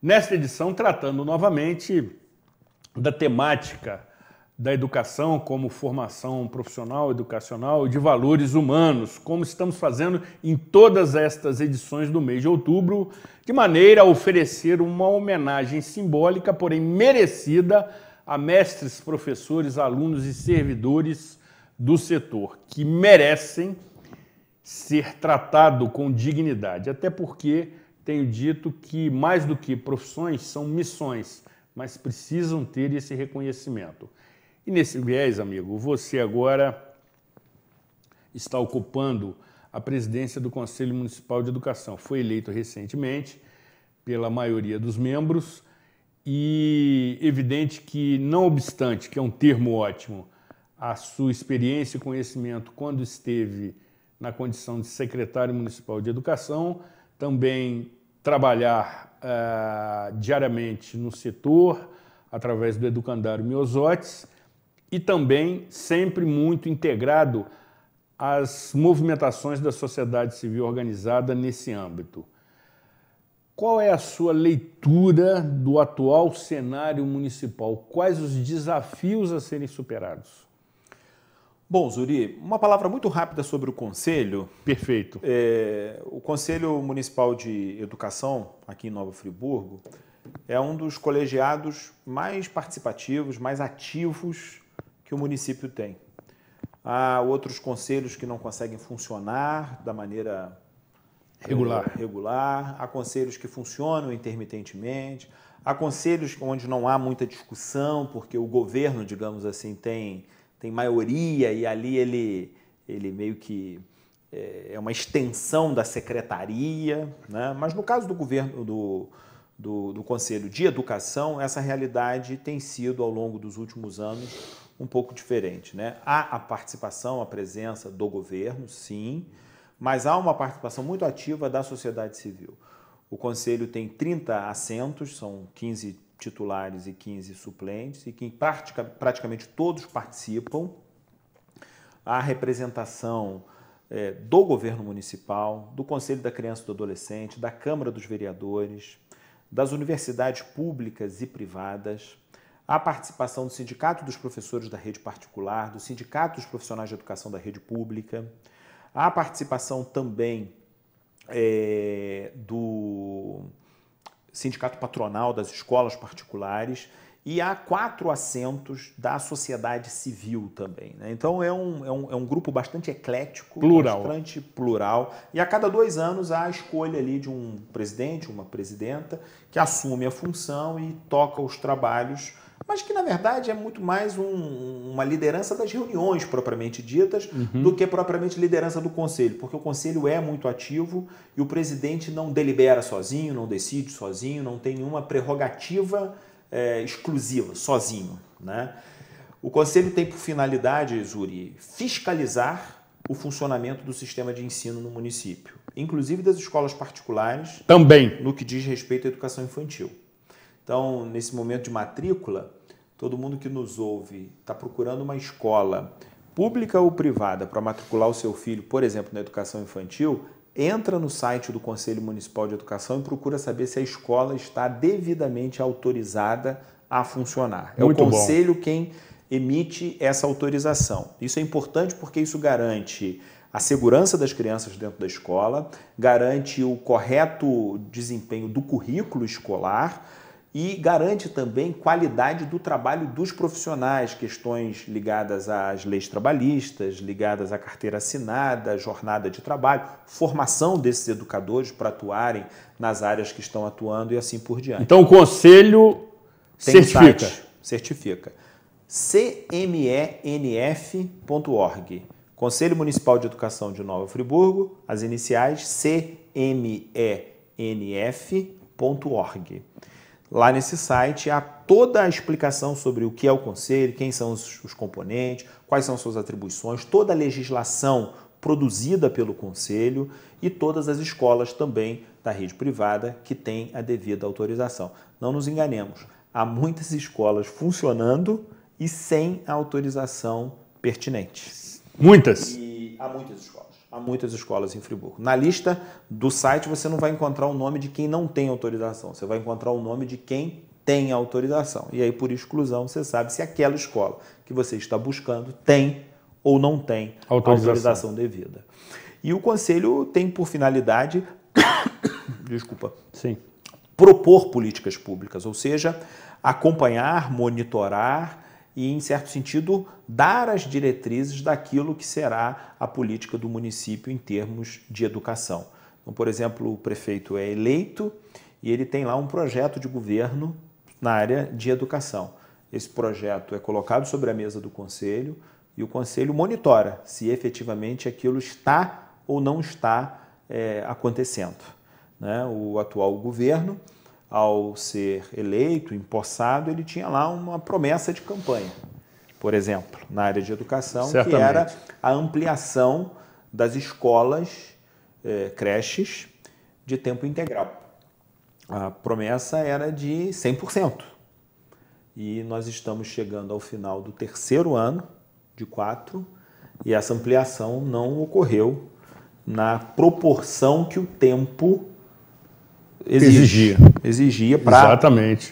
[SPEAKER 2] Nesta edição, tratando novamente da temática da educação como formação profissional, educacional e de valores humanos, como estamos fazendo em todas estas edições do mês de outubro, de maneira a oferecer uma homenagem simbólica, porém merecida, a mestres, professores, alunos e servidores do setor, que merecem ser tratados com dignidade, até porque tenho dito que mais do que profissões são missões, mas precisam ter esse reconhecimento. E nesse viés, amigo, você agora está ocupando a presidência do Conselho Municipal de Educação. Foi eleito recentemente pela maioria dos membros e evidente que, não obstante, que é um termo ótimo, a sua experiência e conhecimento quando esteve na condição de secretário municipal de educação, também trabalhar diariamente no setor, através do Educandário Miosotis, e também sempre muito integrado às movimentações da sociedade civil organizada nesse âmbito. Qual é a sua leitura do atual cenário municipal? Quais os desafios a serem superados?
[SPEAKER 9] Bom, Zuri, uma palavra muito rápida sobre o Conselho.
[SPEAKER 2] Perfeito.
[SPEAKER 9] O Conselho Municipal de Educação, aqui em Nova Friburgo, é um dos colegiados mais participativos, mais ativos que o município tem. Há outros conselhos que não conseguem funcionar da maneira regular. Há conselhos que funcionam intermitentemente. Há conselhos onde não há muita discussão, porque o governo, digamos assim, tem maioria e ali ele meio que é uma extensão da secretaria, né? Mas no caso do governo do Conselho de Educação, essa realidade tem sido, ao longo dos últimos anos, um pouco diferente, né? Há a participação, a presença do governo, sim, mas há uma participação muito ativa da sociedade civil. O Conselho tem 30 assentos, são 15 titulares e 15 suplentes, e que praticamente todos participam. Há representação do governo municipal, do Conselho da Criança e do Adolescente, da Câmara dos Vereadores, das universidades públicas e privadas, a participação do Sindicato dos Professores da Rede Particular, do Sindicato dos Profissionais de Educação da Rede Pública, a participação também do Sindicato Patronal das Escolas Particulares e há 4 assentos da sociedade civil também, né? Então é um grupo bastante eclético, bastante plural. E a cada 2 anos há a escolha ali de um presidente, uma presidenta, que assume a função e toca os trabalhos, mas que na verdade é muito mais uma liderança das reuniões propriamente ditas do que propriamente liderança do conselho, porque o conselho é muito ativo e o presidente não delibera sozinho, não decide sozinho, não tem nenhuma prerrogativa exclusiva, sozinho, né? O conselho tem por finalidade, Zuri, fiscalizar o funcionamento do sistema de ensino no município, inclusive das escolas particulares,
[SPEAKER 2] também
[SPEAKER 9] no que diz respeito à educação infantil. Então, nesse momento de matrícula, todo mundo que nos ouve está procurando uma escola pública ou privada para matricular o seu filho, por exemplo, na educação infantil, entra no site do Conselho Municipal de Educação e procura saber se a escola está devidamente autorizada a funcionar. É o Conselho quem emite essa autorização. Isso é importante porque isso garante a segurança das crianças dentro da escola, garante o correto desempenho do currículo escolar e garante também qualidade do trabalho dos profissionais, questões ligadas às leis trabalhistas, ligadas à carteira assinada, jornada de trabalho, formação desses educadores para atuarem nas áreas que estão atuando e assim por diante.
[SPEAKER 2] Então o Conselho
[SPEAKER 9] certifica. cmenf.org. Conselho Municipal de Educação de Nova Friburgo, as iniciais cmenf.org. Lá nesse site há toda a explicação sobre o que é o Conselho, quem são os componentes, quais são suas atribuições, toda a legislação produzida pelo Conselho e todas as escolas também da rede privada que têm a devida autorização. Não nos enganemos, há muitas escolas funcionando e sem a autorização pertinente.
[SPEAKER 2] Muitas?
[SPEAKER 9] E há muitas escolas. Há muitas escolas em Friburgo. Na lista do site você não vai encontrar o nome de quem não tem autorização, você vai encontrar o nome de quem tem autorização. E aí, por exclusão, você sabe se aquela escola que você está buscando tem ou não tem autorização devida. E o Conselho tem por finalidade propor políticas públicas, ou seja, acompanhar, monitorar e, em certo sentido, dar as diretrizes daquilo que será a política do município em termos de educação. Então, por exemplo, o prefeito é eleito e ele tem lá um projeto de governo na área de educação. Esse projeto é colocado sobre a mesa do Conselho e o Conselho monitora se efetivamente aquilo está ou não está acontecendo, né? O atual governo, ao ser eleito, empossado, ele tinha lá uma promessa de campanha, por exemplo, na área de educação, que era a ampliação das escolas, creches, de tempo integral. A promessa era de 100%. E nós estamos chegando ao final do 3º ano, de 4, e essa ampliação não ocorreu na proporção que o tempo exigia para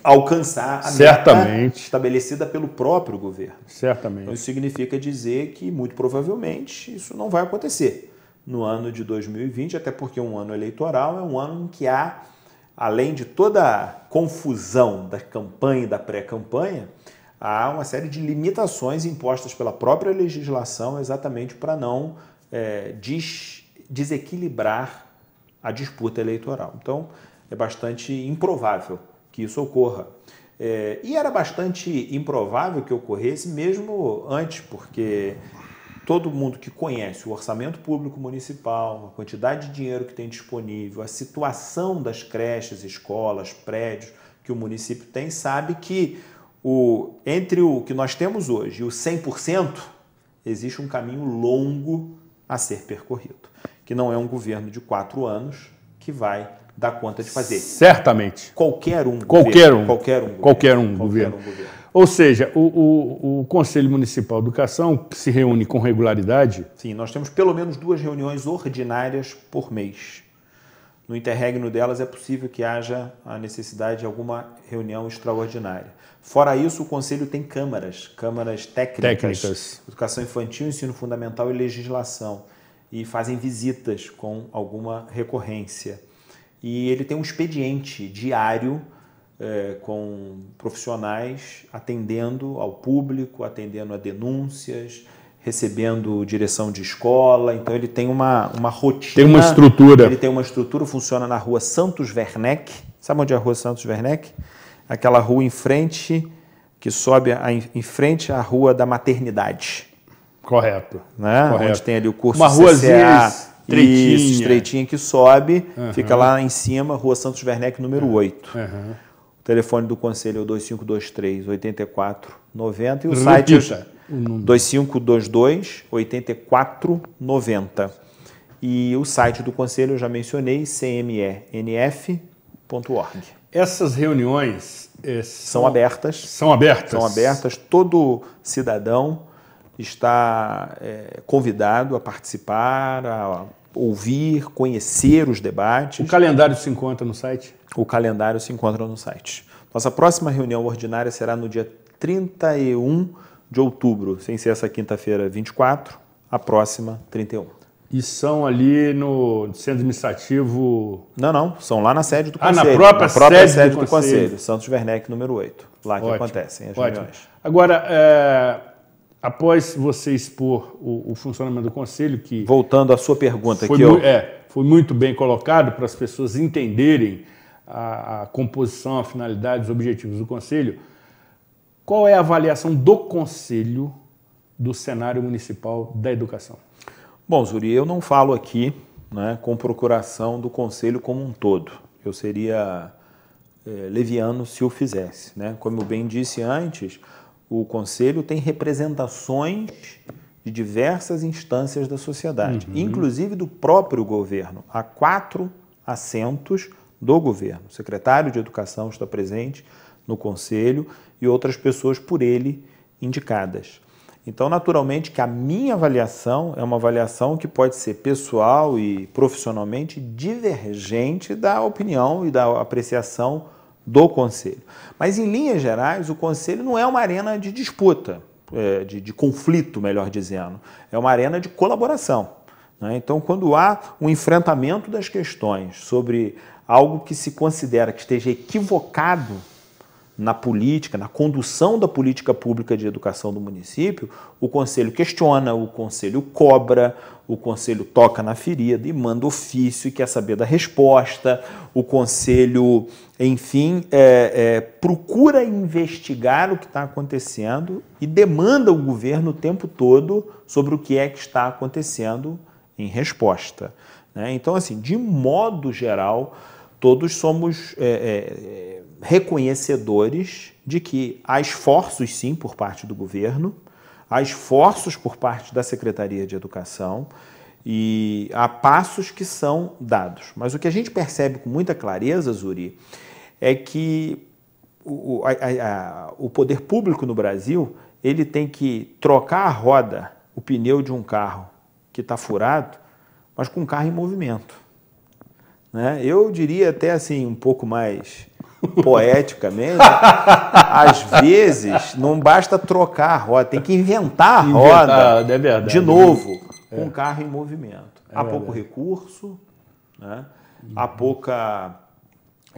[SPEAKER 9] alcançar a meta estabelecida pelo próprio governo.
[SPEAKER 2] Certamente.
[SPEAKER 9] Então, isso significa dizer que, muito provavelmente, isso não vai acontecer no ano de 2020, até porque um ano eleitoral é um ano em que há, além de toda a confusão da campanha e da pré-campanha, há uma série de limitações impostas pela própria legislação exatamente para não desequilibrar a disputa eleitoral. Então, é bastante improvável que isso ocorra. E era bastante improvável que ocorresse mesmo antes, porque todo mundo que conhece o orçamento público municipal, a quantidade de dinheiro que tem disponível, a situação das creches, escolas, prédios que o município tem, sabe que entre o que nós temos hoje e o 100%, existe um caminho longo a ser percorrido, que não é um governo de 4 anos que vai dar conta de fazer.
[SPEAKER 2] Certamente.
[SPEAKER 9] Qualquer um
[SPEAKER 2] governo. Ou seja, o Conselho Municipal de Educação, que se reúne com regularidade...
[SPEAKER 9] Sim, nós temos pelo menos 2 reuniões ordinárias por mês. No interregno delas é possível que haja a necessidade de alguma reunião extraordinária. Fora isso, o Conselho tem câmaras técnicas, educação infantil, ensino fundamental e legislação, e fazem visitas com alguma recorrência. E ele tem um expediente diário com profissionais atendendo ao público, atendendo a denúncias, recebendo direção de escola. Então ele tem uma rotina.
[SPEAKER 2] Tem uma estrutura.
[SPEAKER 9] Ele tem uma estrutura, funciona na rua Santos Werneck. Sabe onde é a rua Santos Werneck? Aquela rua em frente, que sobe em frente à Rua da Maternidade.
[SPEAKER 2] Correto.
[SPEAKER 9] Né?
[SPEAKER 2] Correto.
[SPEAKER 9] Onde tem ali o curso
[SPEAKER 2] uma ruazinha
[SPEAKER 9] estreitinha que sobe, fica lá em cima, Rua Santos Werneck, número 8. O telefone do Conselho é o 2523-8490 e o site é 2522-8490. E o site do Conselho, eu já mencionei, cmenf.org.
[SPEAKER 2] Essas reuniões
[SPEAKER 9] são abertas.
[SPEAKER 2] São abertas.
[SPEAKER 9] São abertas. Todo cidadão está convidado a participar, a ouvir, conhecer os debates.
[SPEAKER 2] O calendário se encontra no site?
[SPEAKER 9] O calendário se encontra no site. Nossa próxima reunião ordinária será no dia 31 de outubro, sem ser essa quinta-feira 24, a próxima 31.
[SPEAKER 2] E são ali no centro administrativo...
[SPEAKER 9] Não, são lá na sede do Conselho.
[SPEAKER 2] Na própria sede do Conselho.
[SPEAKER 9] Santos Werneck, número 8. Lá que acontecem as reuniões.
[SPEAKER 2] Agora, após você expor o funcionamento do Conselho, que...
[SPEAKER 9] Voltando à sua pergunta aqui,
[SPEAKER 2] foi muito bem colocado para as pessoas entenderem a composição, a finalidade, os objetivos do Conselho. Qual é a avaliação do Conselho do cenário municipal da educação?
[SPEAKER 9] Bom, Zuri, eu não falo aqui, né, com procuração do Conselho como um todo. Eu seria leviano se o fizesse, né? Como eu bem disse antes, o Conselho tem representações de diversas instâncias da sociedade, inclusive do próprio governo. Há 4 assentos do governo. O secretário de Educação está presente no Conselho e outras pessoas por ele indicadas. Então, naturalmente, que a minha avaliação é uma avaliação que pode ser pessoal e profissionalmente divergente da opinião e da apreciação do Conselho. Mas, em linhas gerais, o Conselho não é uma arena de disputa, de conflito, melhor dizendo. É uma arena de colaboração, né? Então, quando há um enfrentamento das questões sobre algo que se considera que esteja equivocado na política, na condução da política pública de educação do município, o Conselho questiona, o Conselho cobra, o Conselho toca na ferida e manda ofício e quer saber da resposta. O Conselho, enfim, procura investigar o que está acontecendo e demanda o governo o tempo todo sobre o que é que está acontecendo em resposta, né? Então, assim, de modo geral, todos somos reconhecedores de que há esforços, sim, por parte do governo, há esforços por parte da Secretaria de Educação e há passos que são dados. Mas o que a gente percebe com muita clareza, Zuri, é que o poder público no Brasil ele tem que trocar a roda, o pneu de um carro que está furado, mas com um carro em movimento. né? Eu diria até assim, um pouco mais poeticamente, às vezes não basta trocar a roda, tem que inventar a roda de novo, com um carro em movimento. Há pouco recurso, né? Há pouca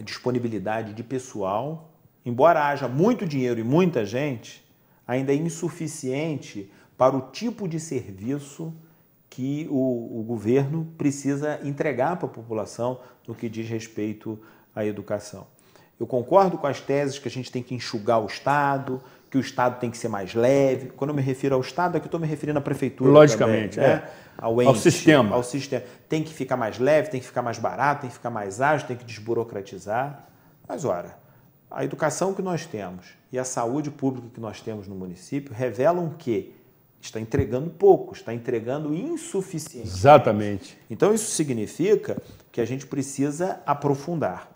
[SPEAKER 9] disponibilidade de pessoal, embora haja muito dinheiro e muita gente, ainda é insuficiente para o tipo de serviço que o governo precisa entregar para a população no que diz respeito à educação. Eu concordo com as teses que a gente tem que enxugar o Estado, que o Estado tem que ser mais leve. Quando eu me refiro ao Estado, aqui eu estou me referindo à prefeitura.
[SPEAKER 2] Logicamente,
[SPEAKER 9] também, né?
[SPEAKER 2] Ao sistema.
[SPEAKER 9] Ao sistema. Tem que ficar mais leve, tem que ficar mais barato, tem que ficar mais ágil, tem que desburocratizar. Mas, ora, a educação que nós temos e a saúde pública que nós temos no município revelam que está entregando pouco, está entregando insuficiente.
[SPEAKER 2] Exatamente.
[SPEAKER 9] Então, isso significa que a gente precisa aprofundar.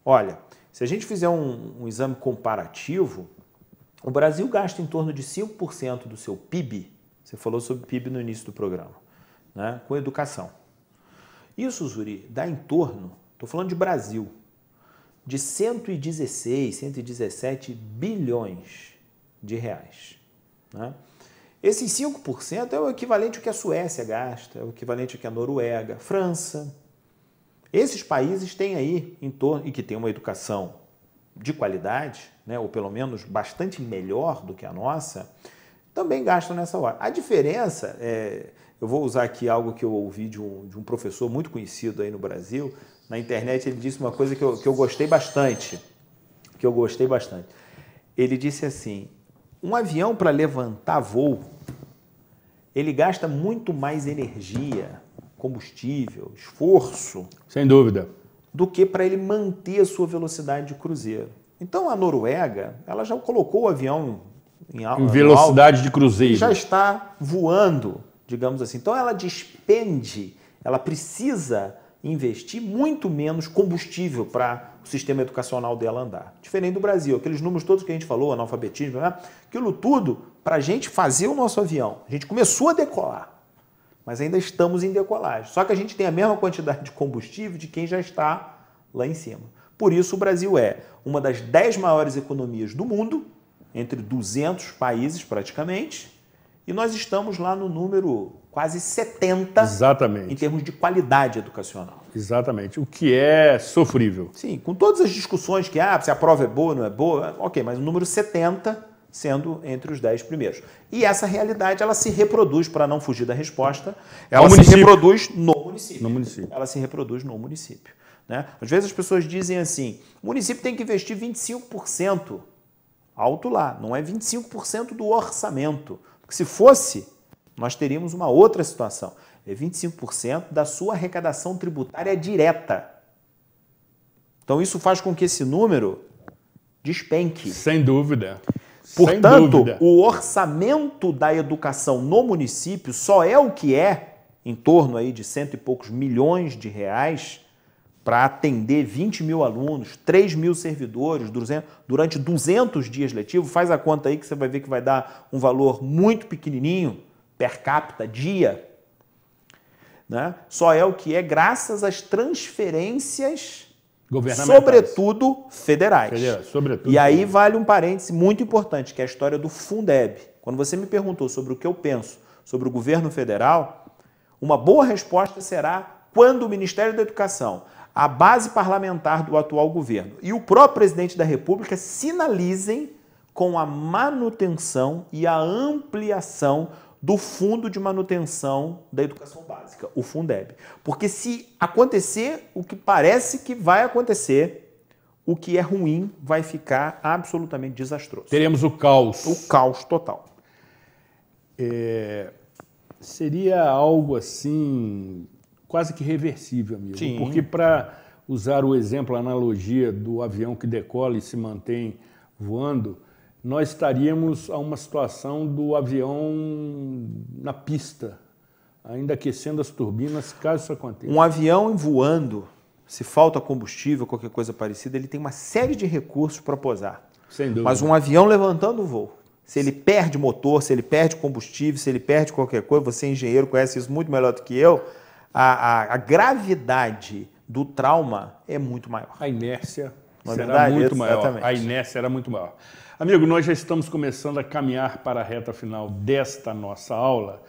[SPEAKER 9] Olha, se a gente fizer um exame comparativo, o Brasil gasta em torno de 5% do seu PIB, você falou sobre PIB no início do programa, né, com educação. Isso, Zuri, dá em torno, estou falando de Brasil, de 116, 117 bilhões de reais. Né? Esses 5% é o equivalente ao que a Suécia gasta, é o equivalente ao que a Noruega, França. Esses países têm aí em torno, e que têm uma educação de qualidade, né, ou pelo menos bastante melhor do que a nossa, também gastam nessa hora. A diferença, eu vou usar aqui algo que eu ouvi de um professor muito conhecido aí no Brasil, na internet ele disse uma coisa que eu gostei bastante, Ele disse assim, um avião para levantar voo, ele gasta muito mais energia, combustível, esforço,
[SPEAKER 2] sem dúvida,
[SPEAKER 9] do que para ele manter a sua velocidade de cruzeiro. Então a Noruega, ela já colocou o avião em
[SPEAKER 2] velocidade de cruzeiro.
[SPEAKER 9] E já está voando, digamos assim. Então ela ela precisa investir muito menos combustível para o sistema educacional dela andar. Diferente do Brasil, aqueles números todos que a gente falou, analfabetismo, né? Aquilo tudo, para a gente fazer o nosso avião. A gente começou a decolar, mas ainda estamos em decolagem. Só que a gente tem a mesma quantidade de combustível de quem já está lá em cima. Por isso o Brasil é uma das 10 maiores economias do mundo, entre 200 países praticamente, e nós estamos lá no número quase 70
[SPEAKER 2] Exatamente.
[SPEAKER 9] Em termos de qualidade educacional.
[SPEAKER 2] Exatamente, o que é sofrível.
[SPEAKER 9] Sim, com todas as discussões que se a prova é boa ou não é boa, ok, mas o número 70 sendo entre os 10 primeiros. E essa realidade, ela se reproduz, para não fugir da resposta, ela se reproduz no município. Ela se reproduz no município. Né? Às vezes as pessoas dizem assim, o município tem que investir 25%, alto lá, não é 25% do orçamento. Porque se fosse, nós teríamos uma outra situação. É 25% da sua arrecadação tributária direta. Então isso faz com que esse número despenque.
[SPEAKER 2] Sem dúvida.
[SPEAKER 9] Portanto, o orçamento da educação no município só é o que é, em torno aí de 100 e poucos milhões de reais, para atender 20 mil alunos, 3 mil servidores, durante 200 dias letivos. Faz a conta aí que você vai ver que vai dar um valor muito pequenininho, per capita, dia. Né? Só é o que é graças às transferências, sobretudo federais. E aí vale um parêntese muito importante, que é a história do Fundeb. Quando você me perguntou sobre o que eu penso sobre o governo federal, uma boa resposta será quando o Ministério da Educação, a base parlamentar do atual governo e o próprio presidente da República sinalizem com a manutenção e a ampliação do Fundo de Manutenção da Educação Básica, o Fundeb. Porque se acontecer o que parece que vai acontecer, o que é ruim vai ficar absolutamente desastroso.
[SPEAKER 2] Teremos o caos.
[SPEAKER 9] O caos total.
[SPEAKER 2] Seria algo assim, quase que reversível, amigo.
[SPEAKER 9] Sim.
[SPEAKER 2] Porque para usar o exemplo, a analogia do avião que decola e se mantém voando, nós estaríamos a uma situação do avião na pista, ainda aquecendo as turbinas, caso isso aconteça.
[SPEAKER 9] Um avião voando, se falta combustível, qualquer coisa parecida, ele tem uma série de recursos para pousar.
[SPEAKER 2] Sem dúvida.
[SPEAKER 9] Mas um avião levantando o voo, se ele perde motor, se ele perde combustível, se ele perde qualquer coisa, você engenheiro conhece isso muito melhor do que eu, a gravidade do trauma é muito maior.
[SPEAKER 2] A inércia
[SPEAKER 9] Na
[SPEAKER 2] será
[SPEAKER 9] verdade,
[SPEAKER 2] muito maior.
[SPEAKER 9] exatamente.
[SPEAKER 2] A inércia era muito maior. Amigo, nós já estamos começando a caminhar para a reta final desta nossa aula,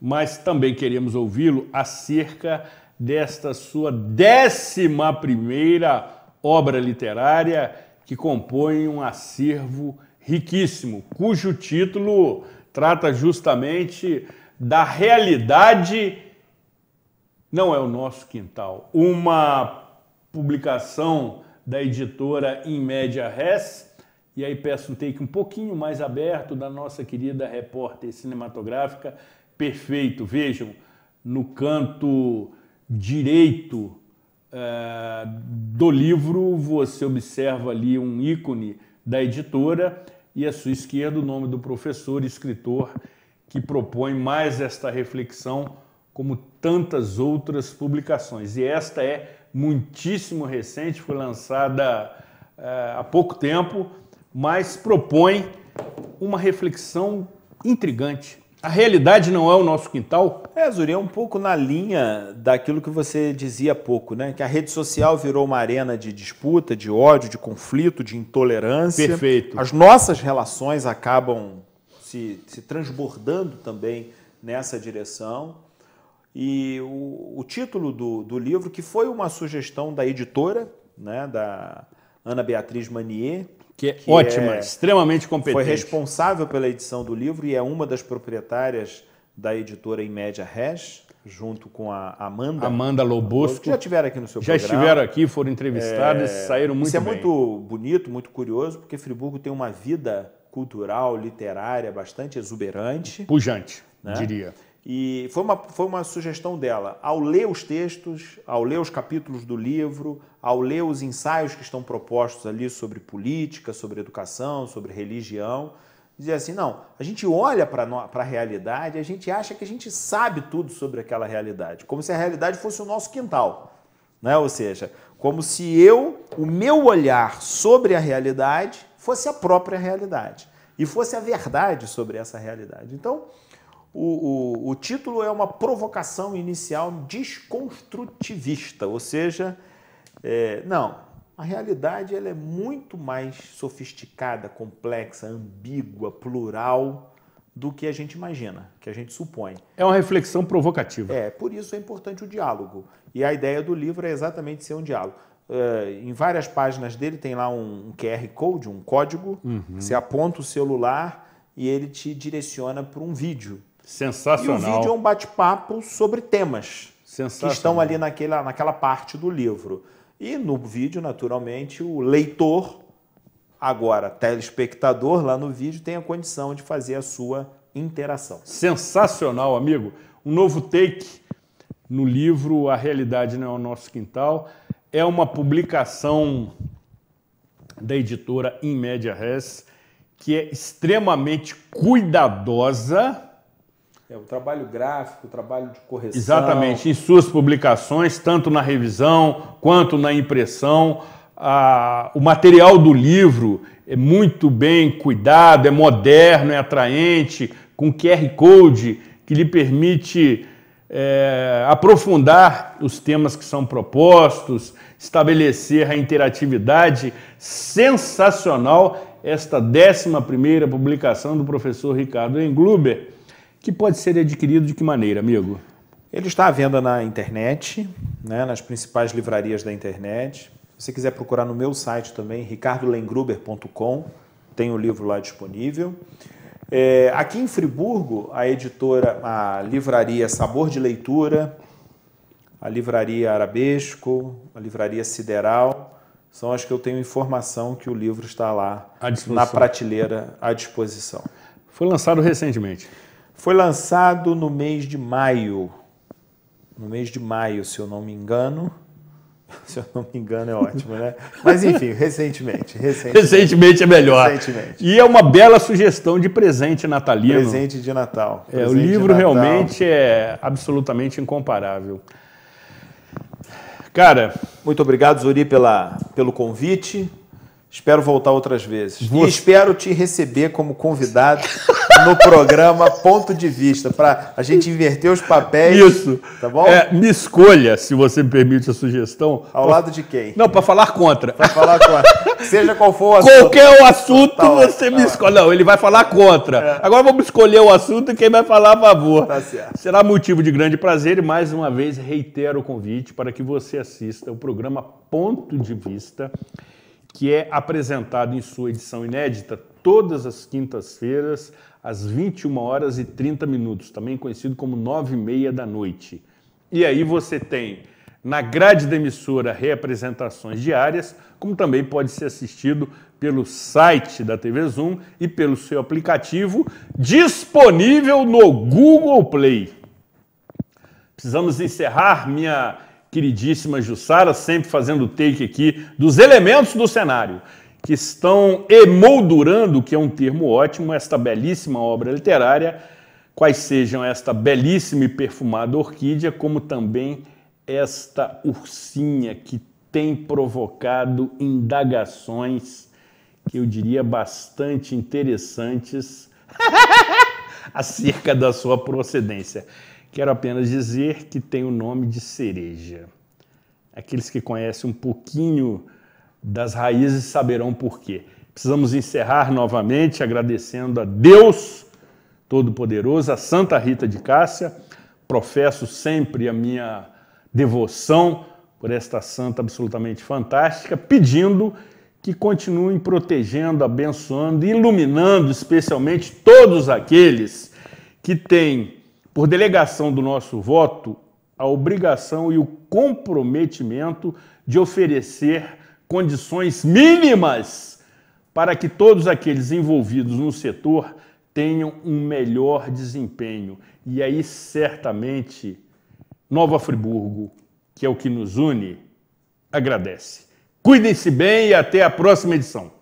[SPEAKER 2] mas também queremos ouvi-lo acerca desta sua 11ª obra literária que compõe um acervo riquíssimo, cujo título trata justamente da realidade não é o nosso quintal. Uma publicação da editora In Media Res, e aí peço um take um pouquinho mais aberto da nossa querida repórter cinematográfica. Perfeito, vejam, no canto direito do livro você observa ali um ícone da editora e à sua esquerda o nome do professor e escritor que propõe mais esta reflexão como tantas outras publicações. E esta é muitíssimo recente, foi lançada há pouco tempo, mas propõe uma reflexão intrigante. A realidade não é o nosso quintal?
[SPEAKER 9] Zuri, é um pouco na linha daquilo que você dizia há pouco, né? Que a rede social virou uma arena de disputa, de ódio, de conflito, de intolerância.
[SPEAKER 2] Perfeito.
[SPEAKER 9] As nossas relações acabam se transbordando também nessa direção. E o título do livro, que foi uma sugestão da editora, né, da Ana Beatriz Manier,
[SPEAKER 2] que é ótima, extremamente competente.
[SPEAKER 9] Foi responsável pela edição do livro e é uma das proprietárias da editora In Media Res, junto com a
[SPEAKER 2] Amanda Lobosco.
[SPEAKER 9] Que já estiveram aqui no seu
[SPEAKER 2] programa. Já estiveram aqui, foram entrevistadas, saíram muito bem.
[SPEAKER 9] Isso é muito bonito, muito curioso, porque Friburgo tem uma vida cultural, literária, bastante exuberante.
[SPEAKER 2] Pujante,
[SPEAKER 9] né?
[SPEAKER 2] Diria.
[SPEAKER 9] E foi uma sugestão dela, ao ler os textos, ao ler os capítulos do livro, ao ler os ensaios que estão propostos ali sobre política, sobre educação, sobre religião, dizer assim, não, a gente olha para a realidade e a gente acha que a gente sabe tudo sobre aquela realidade, como se a realidade fosse o nosso quintal, né? Ou seja, como se o meu olhar sobre a realidade fosse a própria realidade e fosse a verdade sobre essa realidade. Então, o título é uma provocação inicial desconstrutivista, ou seja, não, a realidade ela é muito mais sofisticada, complexa, ambígua, plural do que a gente imagina, que a gente supõe.
[SPEAKER 2] É uma reflexão provocativa.
[SPEAKER 9] Por isso é importante o diálogo. E a ideia do livro é exatamente ser um diálogo. Em várias páginas dele tem lá um QR Code, um código, você aponta o celular e ele te direciona para um vídeo.
[SPEAKER 2] Sensacional.
[SPEAKER 9] E o vídeo é um bate-papo sobre temas que estão ali naquela parte do livro. E no vídeo, naturalmente, o leitor, agora telespectador, lá no vídeo, tem a condição de fazer a sua interação.
[SPEAKER 2] Sensacional, amigo. Um novo take no livro A Realidade Não é o Nosso Quintal. É uma publicação da editora In Media Res, que é extremamente cuidadosa.
[SPEAKER 9] O trabalho gráfico, o trabalho de correção.
[SPEAKER 2] Exatamente, em suas publicações, tanto na revisão quanto na impressão. O material do livro é muito bem cuidado, é moderno, é atraente, com QR Code que lhe permite aprofundar os temas que são propostos, estabelecer a interatividade. Sensacional esta 11ª publicação do professor Ricardo Engluber, que pode ser adquirido de que maneira, amigo?
[SPEAKER 9] Ele está à venda na internet, né, nas principais livrarias da internet. Se você quiser procurar no meu site também, ricardolengruber.com, tem o livro lá disponível. Aqui em Friburgo, a livraria Sabor de Leitura, a livraria Arabesco, a livraria Sideral, são as que eu tenho informação que o livro está lá na prateleira à disposição.
[SPEAKER 2] Foi lançado recentemente.
[SPEAKER 9] Foi lançado no mês de maio. No mês de maio, se eu não me engano. Se eu não me engano é ótimo, né? Mas enfim, recentemente.
[SPEAKER 2] Recentemente é melhor.
[SPEAKER 9] Recentemente.
[SPEAKER 2] E é uma bela sugestão de presente natalino.
[SPEAKER 9] Presente de Natal.
[SPEAKER 2] O livro realmente é absolutamente incomparável. Cara...
[SPEAKER 9] Muito obrigado, Zuri, pelo convite. Espero voltar outras vezes. E espero te receber como convidado no programa Ponto de Vista, para a gente inverter os papéis.
[SPEAKER 2] Isso.
[SPEAKER 9] Tá bom?
[SPEAKER 2] Me escolha, se você me permite a sugestão.
[SPEAKER 9] Ao lado de quem?
[SPEAKER 2] Não, para falar contra.
[SPEAKER 9] Para falar contra. Seja qual for o assunto.
[SPEAKER 2] Qualquer assunto você me escolhe. Não, ele vai falar contra. Agora vamos escolher o assunto e quem vai falar a favor.
[SPEAKER 9] Tá certo.
[SPEAKER 2] Será motivo de grande prazer e mais uma vez reitero o convite para que você assista o programa Ponto de Vista, que é apresentado em sua edição inédita todas as quintas-feiras, às 21h30, também conhecido como 9h30 da noite. E aí você tem, na grade da emissora, reapresentações diárias, como também pode ser assistido pelo site da TV Zoom e pelo seu aplicativo, disponível no Google Play. Precisamos encerrar, minha queridíssima Jussara, sempre fazendo take aqui dos elementos do cenário, que estão emoldurando, que é um termo ótimo, esta belíssima obra literária, quais sejam esta belíssima e perfumada orquídea, como também esta ursinha que tem provocado indagações que eu diria bastante interessantes acerca da sua procedência. Quero apenas dizer que tem o nome de cereja. Aqueles que conhecem um pouquinho das raízes saberão por quê. Precisamos encerrar novamente agradecendo a Deus Todo-Poderoso, a Santa Rita de Cássia. Professo sempre a minha devoção por esta santa absolutamente fantástica, pedindo que continuem protegendo, abençoando e iluminando especialmente todos aqueles que têm, por delegação do nosso voto, a obrigação e o comprometimento de oferecer condições mínimas para que todos aqueles envolvidos no setor tenham um melhor desempenho. E aí, certamente, Nova Friburgo, que é o que nos une, agradece. Cuidem-se bem e até a próxima edição.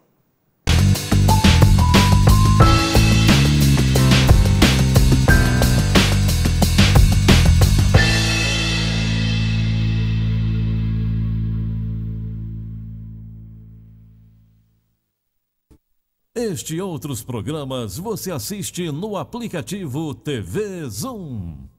[SPEAKER 12] Este e outros programas você assiste no aplicativo TV Zoom.